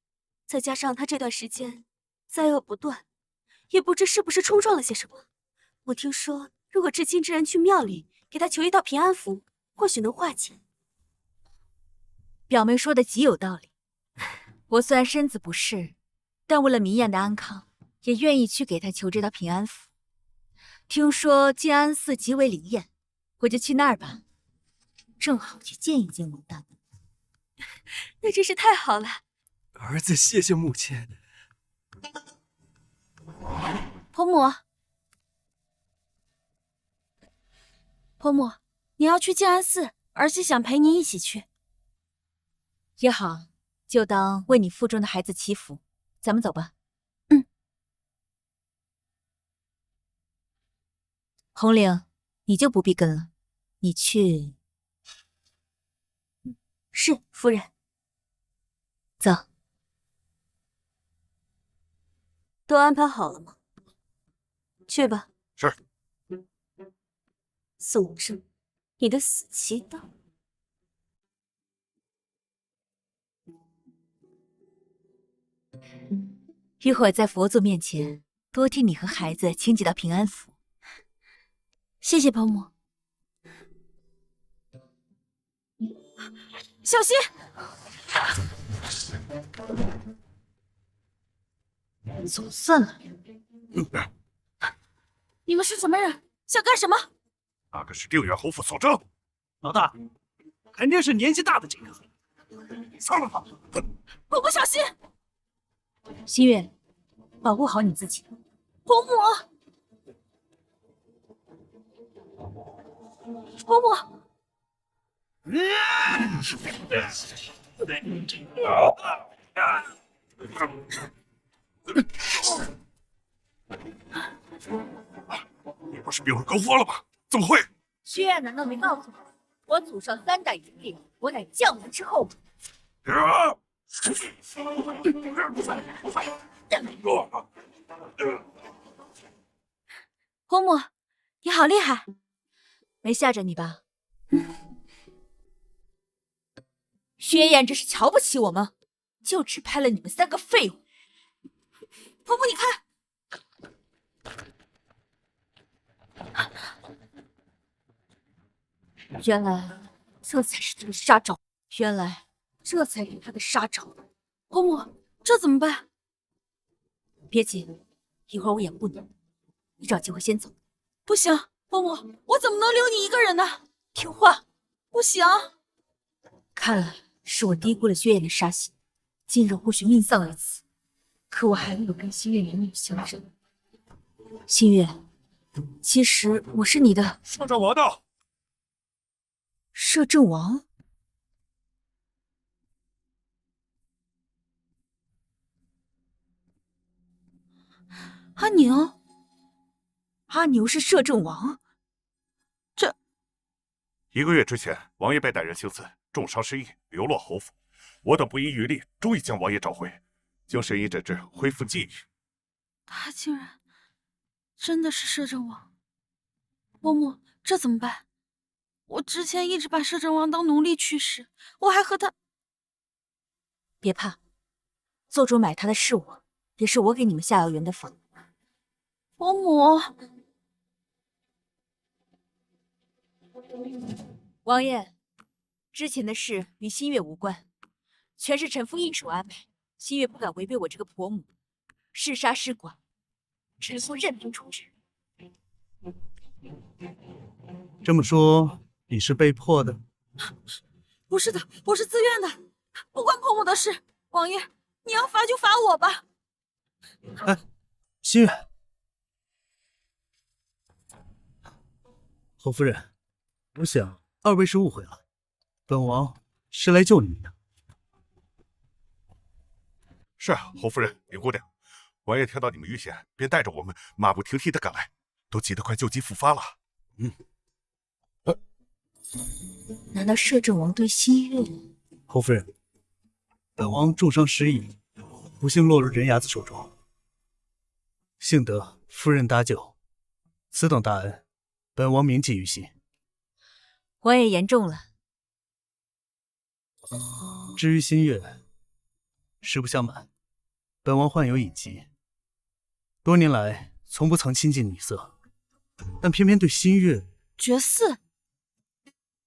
再加上她这段时间灾厄不断，也不知是不是冲撞了些什么。我听说，如果至亲之人去庙里给她求一道平安符，或许能化解。表妹说的极有道理。我虽然身子不适，但为了明艳的安康，也愿意去给她求这道平安符。听说静安寺极为灵验，我就去那儿吧。正好去见一见王大人。那真是太好了。儿子谢谢母亲。婆母，婆母，你要去静安寺，儿媳想陪你一起去。也好，就当为你腹中的孩子祈福。咱们走吧。嗯。红岭，你就不必跟了，你去。是夫人。走。都安排好了吗？去吧。是。宋正，你的死期到了。一会儿在佛祖面前多替你和孩子请几道平安符。谢谢婆母。小心！总算了。你们是什么人？想干什么？那个是定远侯府宋正。老大，肯定是年纪大的这个。杀了他！婆母小心！新月，保护好你自己。婆母，婆母。你不是病入膏肓了吗？怎么会？薛燕难道没告诉你，我祖上3代元烈，我乃将门之后？婆母，你好厉害！没吓着你吧？薛燕这是瞧不起我吗？就只派了你们3个废物。婆母，你看。原来这才是他的杀招，原来这才是他的杀招。婆母，这怎么办？别急，一会儿我也不能。你找机会先走。不行，婆母，我怎么能留你一个人呢？听话。不行。看来是我低估了薛燕的杀心，今日或许命丧于此。可我还没有跟新月男女相认。新月，其实我是你的摄政王到。摄政王。阿牛，阿牛是摄政王。1个月之前，王爷被歹人行刺，重伤失忆，流落侯府。我等不遗余力，终于将王爷找回，经神医诊治，恢复记忆。他竟然真的是摄政王。嬷嬷，这怎么办？我之前一直把摄政王当奴隶驱使，我还和他……别怕，做主买他的是我，也是我给你们下药园的方。嬷嬷，王爷，之前的事与新月无关，全是臣妇一手安排。新月不敢违背我这个婆母，是杀是剐，臣妇任凭处置。这么说，你是被迫的？不是的，我是自愿的，不关婆母的事。王爷，你要罚就罚我吧。哎，新月，侯夫人，我想2位是误会了，本王是来救你们的。是啊，侯夫人、林姑娘，王爷听到你们遇险，便带着我们马不停蹄的赶来，都急得快旧疾复发了。难道摄政王对新月？侯夫人，本王重伤失忆，不幸落入人牙子手中，幸得夫人搭救，此等大恩，本王铭记于心。王爷言重了。至于新月，实不相瞒，本王患有隐疾，多年来从不曾亲近女色，但偏偏对新月绝嗣。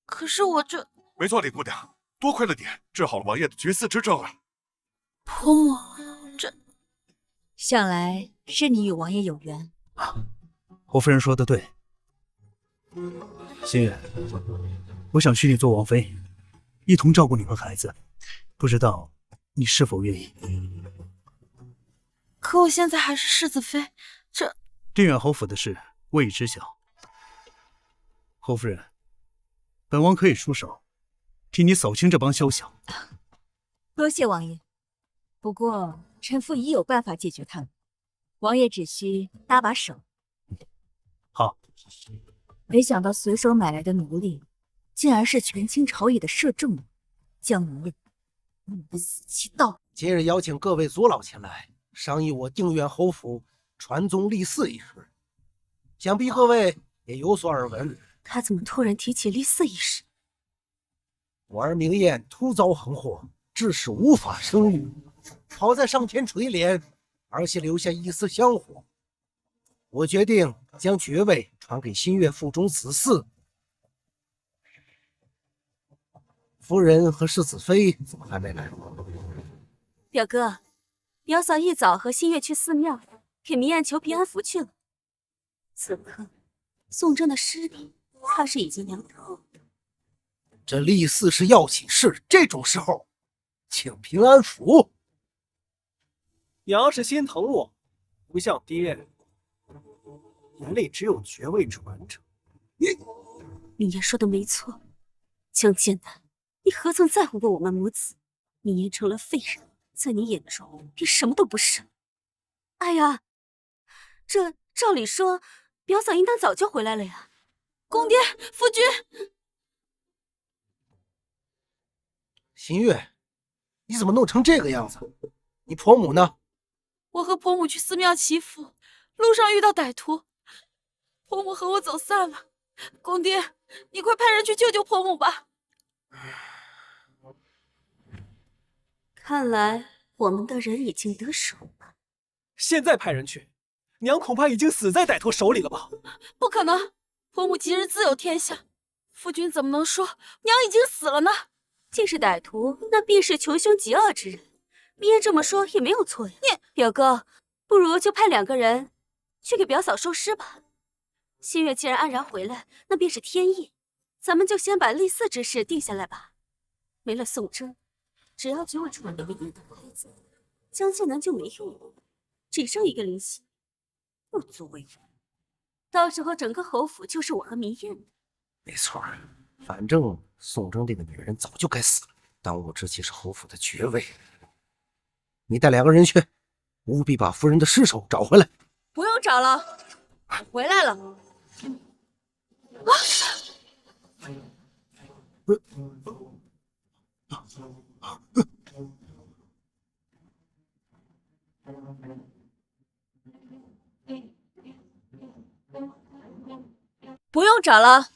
可是我这……没错，林姑娘，多亏了你，治好了王爷的绝嗣之症啊！婆母，这想来是你与王爷有缘。侯夫人说的对，新月，我想娶你做王妃，一同照顾你和孩子，不知道你是否愿意？可我现在还是世子妃，定远侯府的事我已知晓。侯夫人，本王可以出手，替你扫清这帮宵小。多谢王爷，不过臣妇已有办法解决他们，王爷只需搭把手。好。没想到随手买来的奴隶，竟然是权倾朝野的摄政王江明燕，死期到。今日邀请各位族老前来商议我定远侯府传宗立嗣一事，想必各位也有所耳闻。他怎么突然提起立嗣一事？我儿明艳突遭横祸，致使无法生育，好在上天垂怜，儿媳留下一丝香火。我决定将爵位传给新月腹中子嗣。夫人和世子妃怎么还没来？表哥，表嫂一早和新月去寺庙给明艳求平安符去了。此刻，宋征的尸体怕是已经凉透了。这立嗣是要紧事，这种时候请平安符。娘是心疼我，不像爹，眼里只有爵位传承。明艳说的没错，江建南，你何曾在乎过我们母子？明艳成了废人，在你眼中便什么都不是。哎呀，这照理说，表嫂应当早就回来了呀。公爹，夫君。新月，你怎么弄成这个样子？你婆母呢？我和婆母去寺庙祈福，路上遇到歹徒，婆母和我走散了。公爹，你快派人去救救婆母吧。看来我们的人已经得手了。现在派人去，娘恐怕已经死在歹徒手里了吧？不可能，婆母吉日自有天相，夫君怎么能说娘已经死了呢？既是歹徒，那必是穷凶极恶之人。明艳这么说也没有错呀。表哥，不如就派2个人去给表嫂收尸吧。新月既然安然回来，那便是天意。咱们就先把立嗣之事定下来吧。没了宋征，只要爵位传给明艳的孩子，江建南就没用了，只剩一个林夕，不足为惧。到时候整个侯府就是我和明艳的。没错，反正宋征这个女人早就该死了，当务之急是侯府的爵位。你带2个人去，务必把夫人的尸首找回来。不用找了，我回来了。不用找了，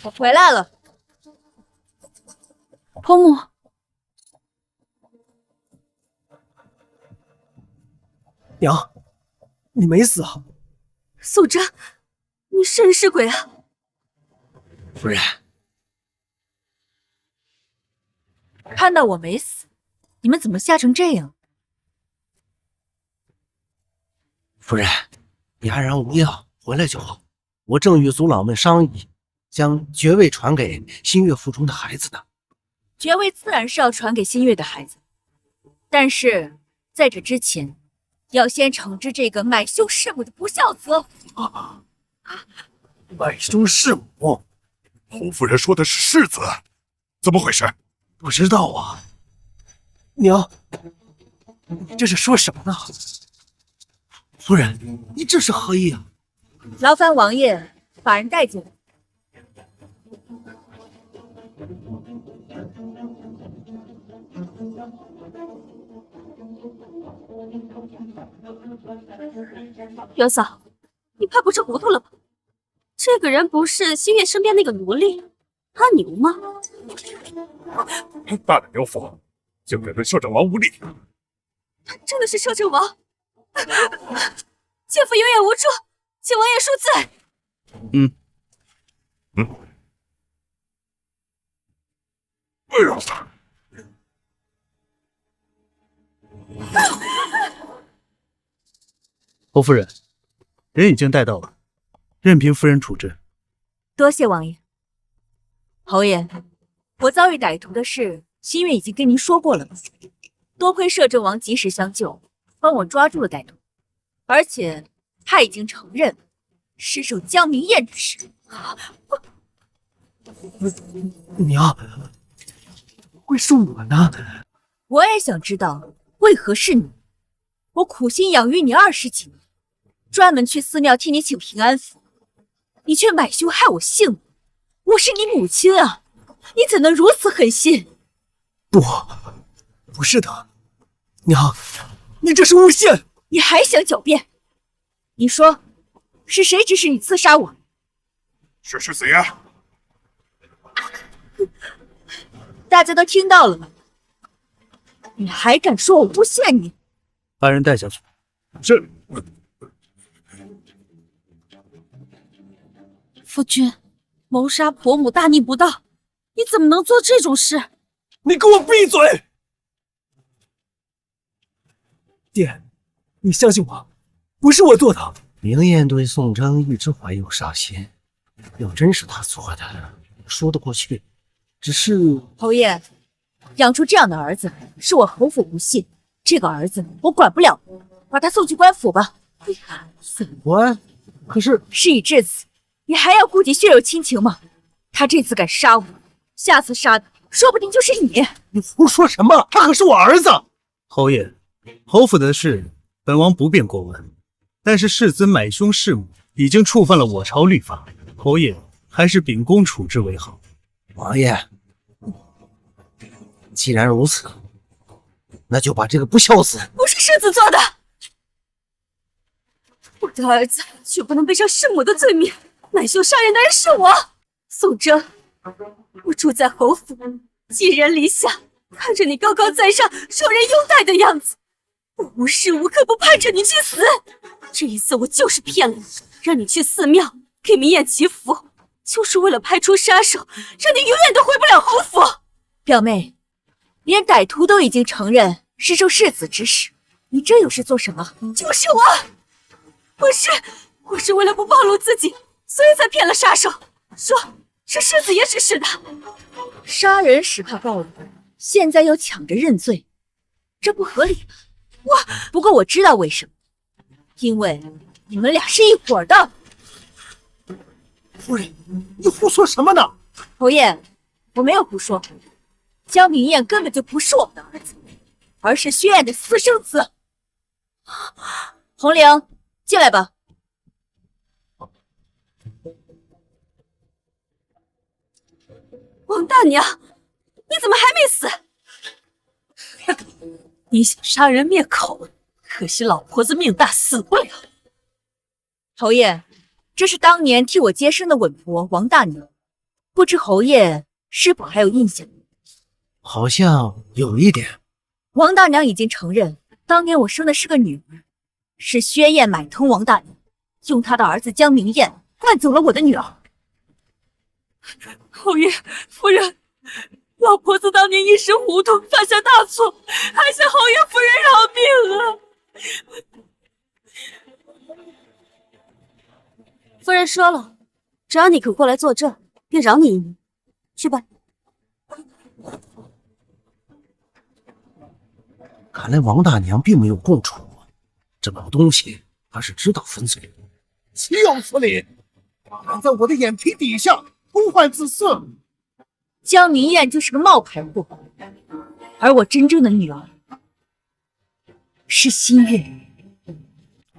我回来了。婆母，娘，你没死啊？宋征，你是人是鬼啊？夫人，看到我没死，你们怎么吓成这样？夫人，你安然无恙，回来就好。我正与族老们商议，将爵位传给新月腹中的孩子呢。爵位自然是要传给新月的孩子，但是在这之前，要先惩治这个买凶弑母的不孝子。买凶弑母？侯夫人说的是世子，怎么回事？不知道啊。娘，你这是说什么呢？夫人，你这是何意啊？劳烦王爷把人带进来。表嫂，你快不吃糊涂了吧？这个人不是新月身边那个奴隶阿牛吗？大胆牛夫，竟敢对摄政王无礼！他真的是摄政王？姐夫有眼无珠，请王爷恕罪。哎呀！侯夫人，人已经带到了，任凭夫人处置。多谢王爷。侯爷，我遭遇歹徒的事，新月已经跟您说过了吧？多亏摄政王及时相救，帮我抓住了歹徒，而且他已经承认失手江明燕之事。娘，会是我呢？我也想知道为何是你。我苦心养育你20几年，专门去寺庙替你请平安符，你却买凶害我性命。我是你母亲啊，你怎能如此狠心？不是的，娘，你这是诬陷！你还想狡辩？你说是谁指使你刺杀我？是世子爷。大家都听到了吗？你还敢说我诬陷你？把人带下去。是。夫君，谋杀婆母大逆不道，你怎么能做这种事？你给我闭嘴！爹，你相信我，不是我做的。明艳对宋征一直怀有杀心，要真是他做的，说得过去。只是侯爷，养出这样的儿子是我侯府不幸，这个儿子我管不了，把他送去官府吧。送官？可是事已至此，你还要顾及血肉亲情吗？他这次敢杀我，下次杀的说不定就是你。你胡说什么？他可是我儿子。侯爷，侯府的事本王不便过问，但是世子买凶弑母已经触犯了我朝律法，侯爷还是秉公处置为好。王爷，既然如此，那就把这个不孝子……不是世子做的，我的儿子却不能背上弑母的罪名。买凶杀人的人是我，宋征。我住在侯府，寄人篱下，看着你高高在上，受人拥戴的样子，我无时无刻不盼着你去死。这一次我就是骗了你，让你去寺庙给明艳祈福，就是为了派出杀手，让你永远都回不了侯府。表妹，连歹徒都已经承认是受世子指使，你这又是做什么？就是我是为了不暴露自己，所以才骗了杀手，说是世子爷指使的。杀人时怕暴露，现在又抢着认罪，这不合理吧？不过我知道为什么，因为你们俩是一伙的。夫人，你胡说什么呢？侯爷，我没有胡说，江明燕根本就不是我们的儿子，而是薛燕的私生子。红玲，进来吧。王大娘，你怎么还没死？你想杀人灭口，可惜老婆子命大，死不了。侯爷，这是当年替我接生的稳婆王大娘，不知侯爷是否还有印象？好像有一点。王大娘已经承认，当年我生的是个女儿，是薛燕买通王大娘，用她的儿子江明燕灌走了我的女儿。侯爷，夫人，老婆子当年一时糊涂，犯下大错，还请侯爷夫人饶命啊！夫人说了，只要你肯过来作证，便饶你一命。去吧。看来王大娘并没有供出我，这老东西她是知道分寸。岂有此理！敢在我的眼皮底下偷换子嗣！江明燕就是个冒牌货，而我真正的女儿是新月。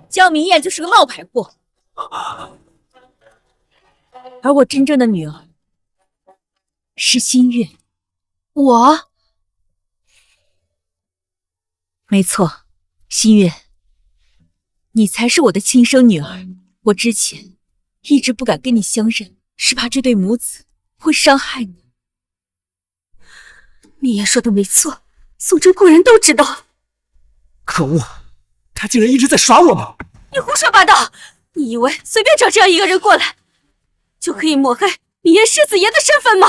江明燕就是个冒牌货，而我真正的女儿是新月。我没错，新月，你才是我的亲生女儿。我之前一直不敢跟你相认，是怕这对母子会伤害你。明言说的没错，宋征固然都知道。可恶，他竟然一直在耍我们！你胡说八道！你以为随便找这样一个人过来，就可以抹黑明言世子爷的身份吗？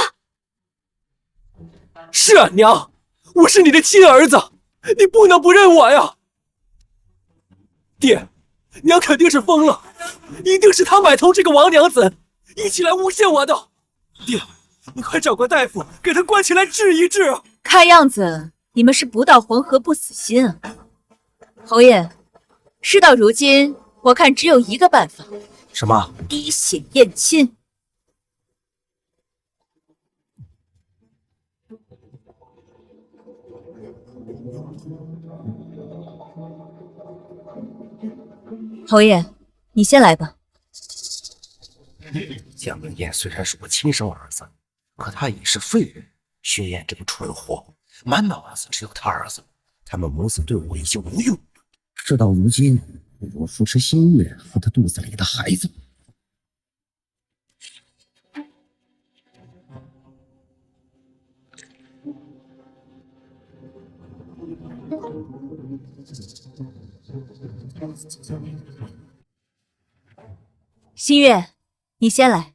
是啊，娘，我是你的亲儿子，你不能不认我呀！爹，娘肯定是疯了，一定是他买通这个王娘子，一起来诬陷我的。爹，你快找个大夫给他关起来治一治。看样子你们是不到黄河不死心啊。侯爷，事到如今，我看只有一个办法。什么？滴血验亲。侯爷，你先来吧。江明燕虽然是我亲生儿子，可他已是废人。薛燕这个蠢货，满脑子只有他儿子，他们母子对我已经无用。事到如今，我扶持新月和他肚子里的孩子。新月，你先来。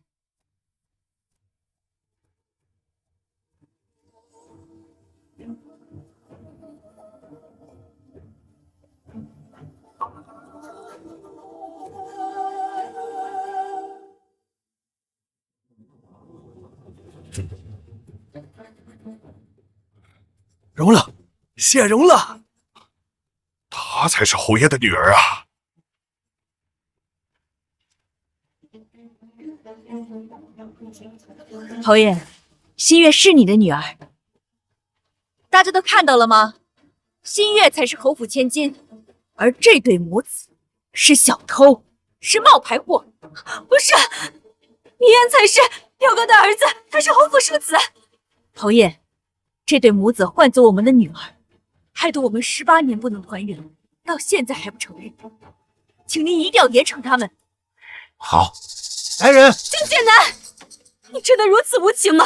容了，谢容了。她才是侯爷的女儿啊！侯爷，新月是你的女儿，大家都看到了吗？新月才是侯府千金，而这对母子是小偷，是冒牌货。不是，明燕才是表哥的儿子，他是侯府庶子。侯爷，这对母子唤作我们的女儿，害得我们18年不能团圆，到现在还不承认，请您一定要严惩他们。好，来人！郑剑南，你真的如此无情吗？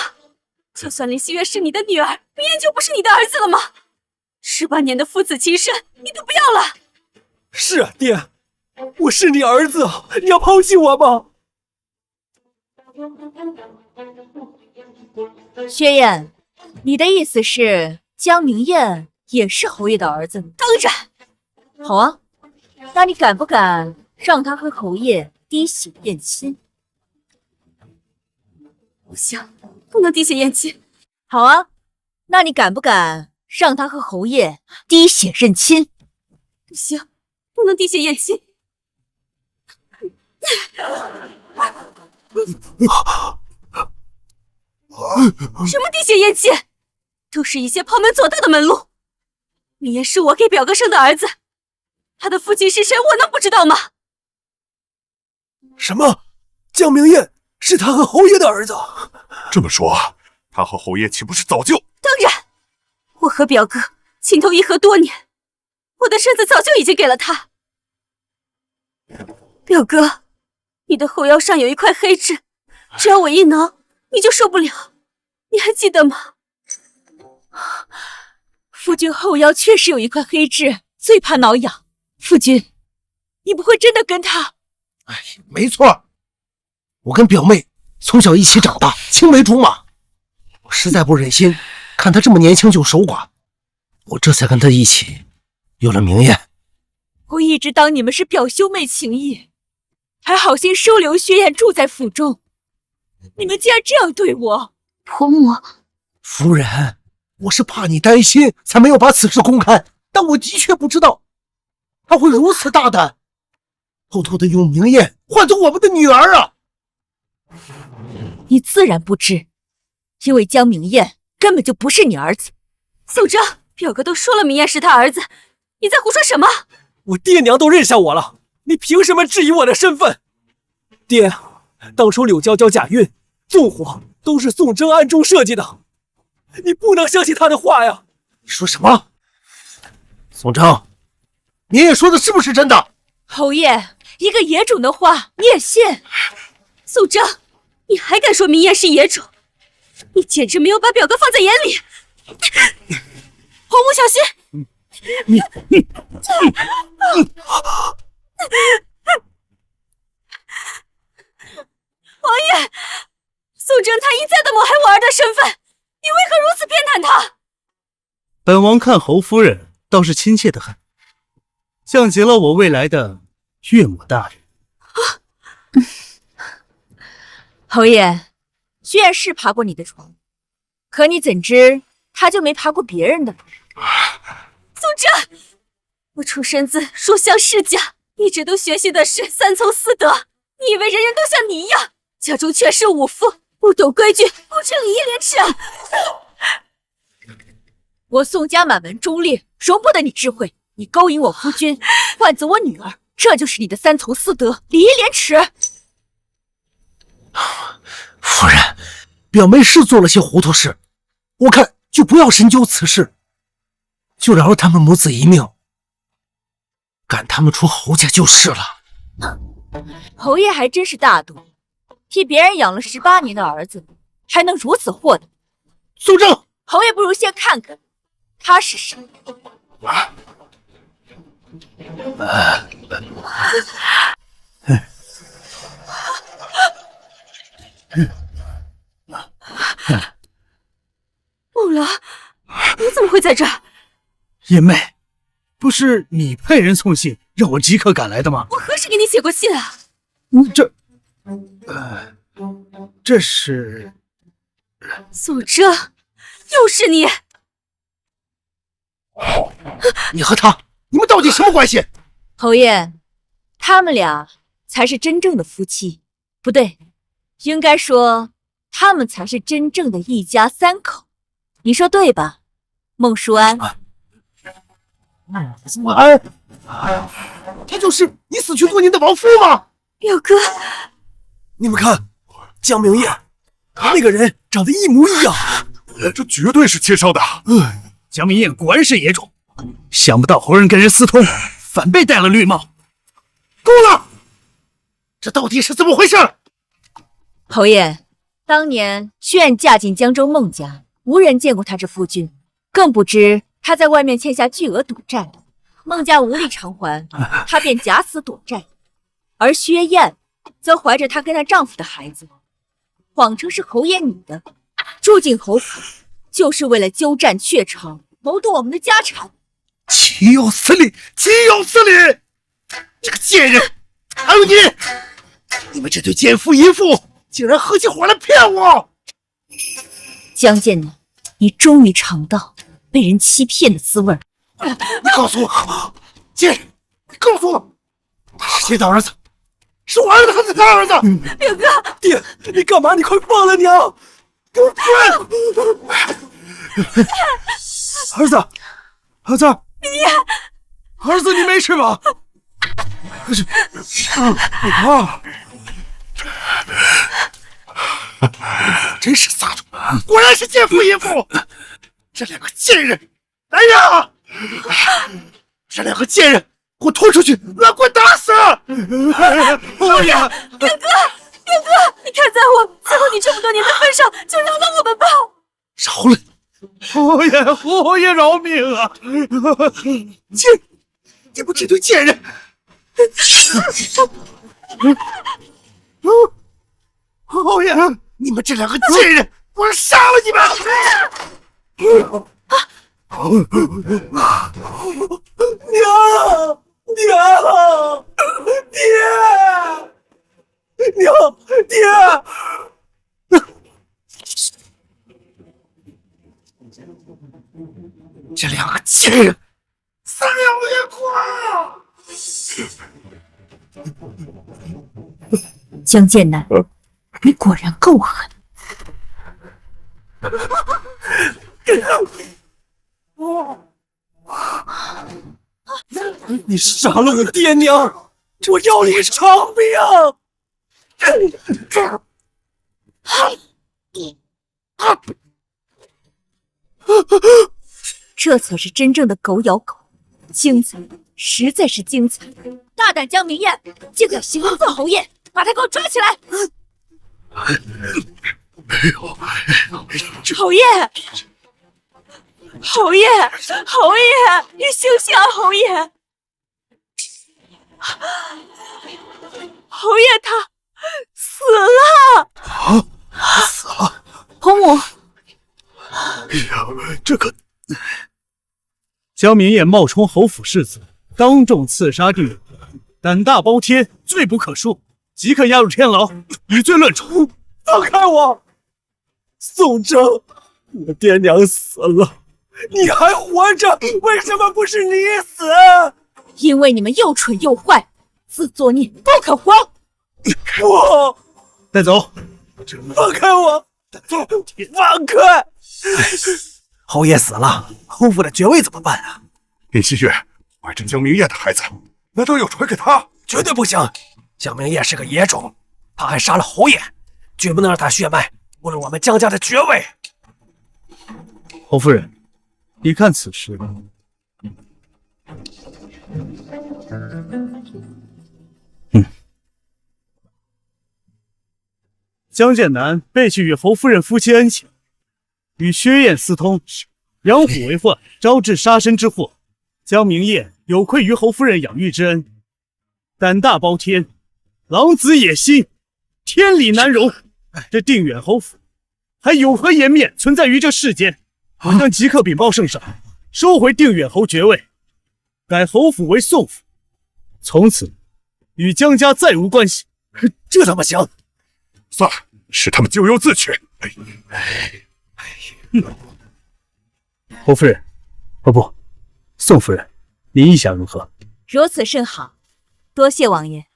就算林希月是你的女儿，明燕就不是你的儿子了吗？18年的父子情深，你都不要了？是啊，爹，我是你儿子，你要抛弃我吗？薛燕，你的意思是江明燕也是侯爷的儿子？当然。好啊，那你敢不敢让他和侯爷滴血验亲？不行，不能滴血验亲。好啊，那你敢不敢让他和侯爷滴血认亲？不行，不能滴血验亲。什么滴血验亲？都是一些旁门左道的门路。明燕是我给表哥生的儿子，他的父亲是谁，我能不知道吗？什么？江明燕是他和侯爷的儿子？这么说，他和侯爷岂不是早就……当然，我和表哥情投意合多年，我的身子早就已经给了他。表哥，你的后腰上有一块黑痣，只要我一挠，你就受不了，你还记得吗？夫君后腰确实有一块黑痣，最怕挠痒。夫君，你不会真的跟他……哎，没错，我跟表妹从小一起长大，青梅竹马。我实在不忍心看她这么年轻就守寡，我这才跟她一起有了明艳。我一直当你们是表兄妹情谊，还好心收留薛燕住在府中，你们竟然这样对我！婆母，夫人，我是怕你担心，才没有把此事公开。但我的确不知道他会如此大胆，偷偷的用明艳换走我们的女儿啊！你自然不知，因为江明艳根本就不是你儿子。宋哲，表哥都说了明艳是他儿子，你在胡说什么？我爹娘都认下我了，你凭什么质疑我的身份？爹，当初柳娇娇假孕，纵火都是宋征暗中设计的，你不能相信他的话呀！你说什么？宋征，你也说的是不是真的？侯爷，一个野种的话你也信？宋征，你还敢说明艳是野种？你简直没有把表哥放在眼里！红木小心！王爷，宋征他一再的抹黑我儿的身份，你为何如此偏袒他？本王看侯夫人倒是亲切的很，像极了我未来的岳母大人。侯爷，薛燕是爬过你的床，可你怎知他就没爬过别人的？宗哲，我出身自书香世家，一直都学习的是三从四德。你以为人人都像你一样，家中却是武夫，不懂规矩，不知礼义廉耻啊！我宋家满门忠烈，容不得你智慧。你勾引我夫君，换走我女儿，这就是你的三从四德、礼义廉耻。夫人，表妹是做了些糊涂事，我看就不要深究此事，就饶了他们母子一命，赶他们出侯家就是了。侯爷还真是大度，替别人养了18年的儿子，还能如此豁达。苏正，侯爷不如先看看他是谁。木狼，你怎么会在这儿？燕妹，不是你派人送信让我即刻赶来的吗？我何时给你写过信啊？这是苏哲，又是你！你和他，你们到底什么关系？侯爷，他们俩才是真正的夫妻，不对，应该说他们才是真正的一家3口。你说对吧，孟淑安？苏安，他就是你死去多年的亡夫吗？表哥，你们看，江明夜和那个人长得一模一样，这绝对是亲生的。江明燕果然是野种，想不到侯人跟人私通，反被戴了绿帽。够了，这到底是怎么回事？侯爷，当年薛燕嫁进江州孟家，无人见过她这夫君，更不知她在外面欠下巨额赌债，孟家无力偿还，她便假死躲债。而薛燕则怀着她跟她丈夫的孩子，谎称是侯爷你的，住进侯府，就是为了鸠占鹊巢，谋夺我们的家产。岂有此理！岂有此理！这个贱人，还有你们这对奸夫淫妇，竟然合起伙来骗我！江建南，你终于尝到被人欺骗的滋味。你告诉我，贱人，你告诉我，他是谁的儿子？是我儿子还是他儿子？表哥，爹，你干嘛？你快放了娘！给我滚！儿子，儿子，你没事吧？真是撒种，果然是奸夫淫妇！这两个贱人，来人啊！这两个贱人，给我拖出去，乱棍打死！表哥，你看在我伺候你这么多年的份上，就饶了我们吧！饶了你！侯爷饶命啊！贱，你们这对贱人！侯爷，你们这两个贱人，我要杀了你们！娘，爹！这两个贱人，三两灭口！江建南，你果然够狠。你杀了我爹娘，我要你偿命！这才是真正的狗咬狗，精彩，实在是精彩！大胆江明燕，竟敢行刺侯爷，把他给我抓起来！侯爷，你醒醒啊，侯爷！侯爷他死了！死了！侯母，这个江明燕冒充侯府世子，当众刺杀弟女，胆大包天，罪不可恕，即刻押入天牢，以罪论处。放开我！宋征，我爹娘死了，你还活着，为什么不是你死？因为你们又蠢又坏，自作孽不可活。我带走。放开我！放开！侯爷死了，侯府的爵位怎么办啊？林新月，我是江明叶的孩子，难道要传给他？绝对不行！江明叶是个野种，他还杀了侯爷，绝不能让他血脉误了我们江家的爵位。侯夫人，你看此事。江建南背弃与侯夫人夫妻恩情，与薛燕私通，养虎为患，招致杀身之祸。江明叶有愧于侯夫人养育之恩，胆大包天，狼子野心，天理难容。这定远侯府还有何颜面存在于这世间？我将即刻禀报圣上，收回定远侯爵位，改侯府为宋府，从此与江家再无关系。这怎么行？算了，是他们咎由自取。侯夫人，哦不，宋夫人，您意下如何？如此甚好，多谢王爷。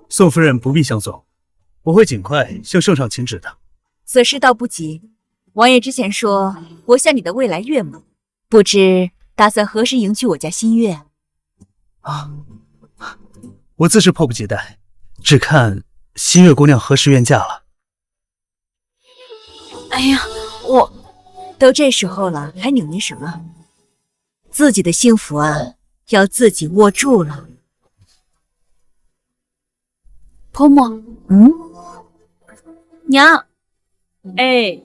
宋夫人不必相送，我会尽快向圣上请旨的。此事倒不急，王爷之前说活像你的未来岳母，不知打算何时迎娶我家新月？我自是迫不及待，只看新月姑娘何时愿嫁了。哎呀，我都这时候了，还扭捏什么？自己的幸福啊，要自己握住了。婆母，娘，哎，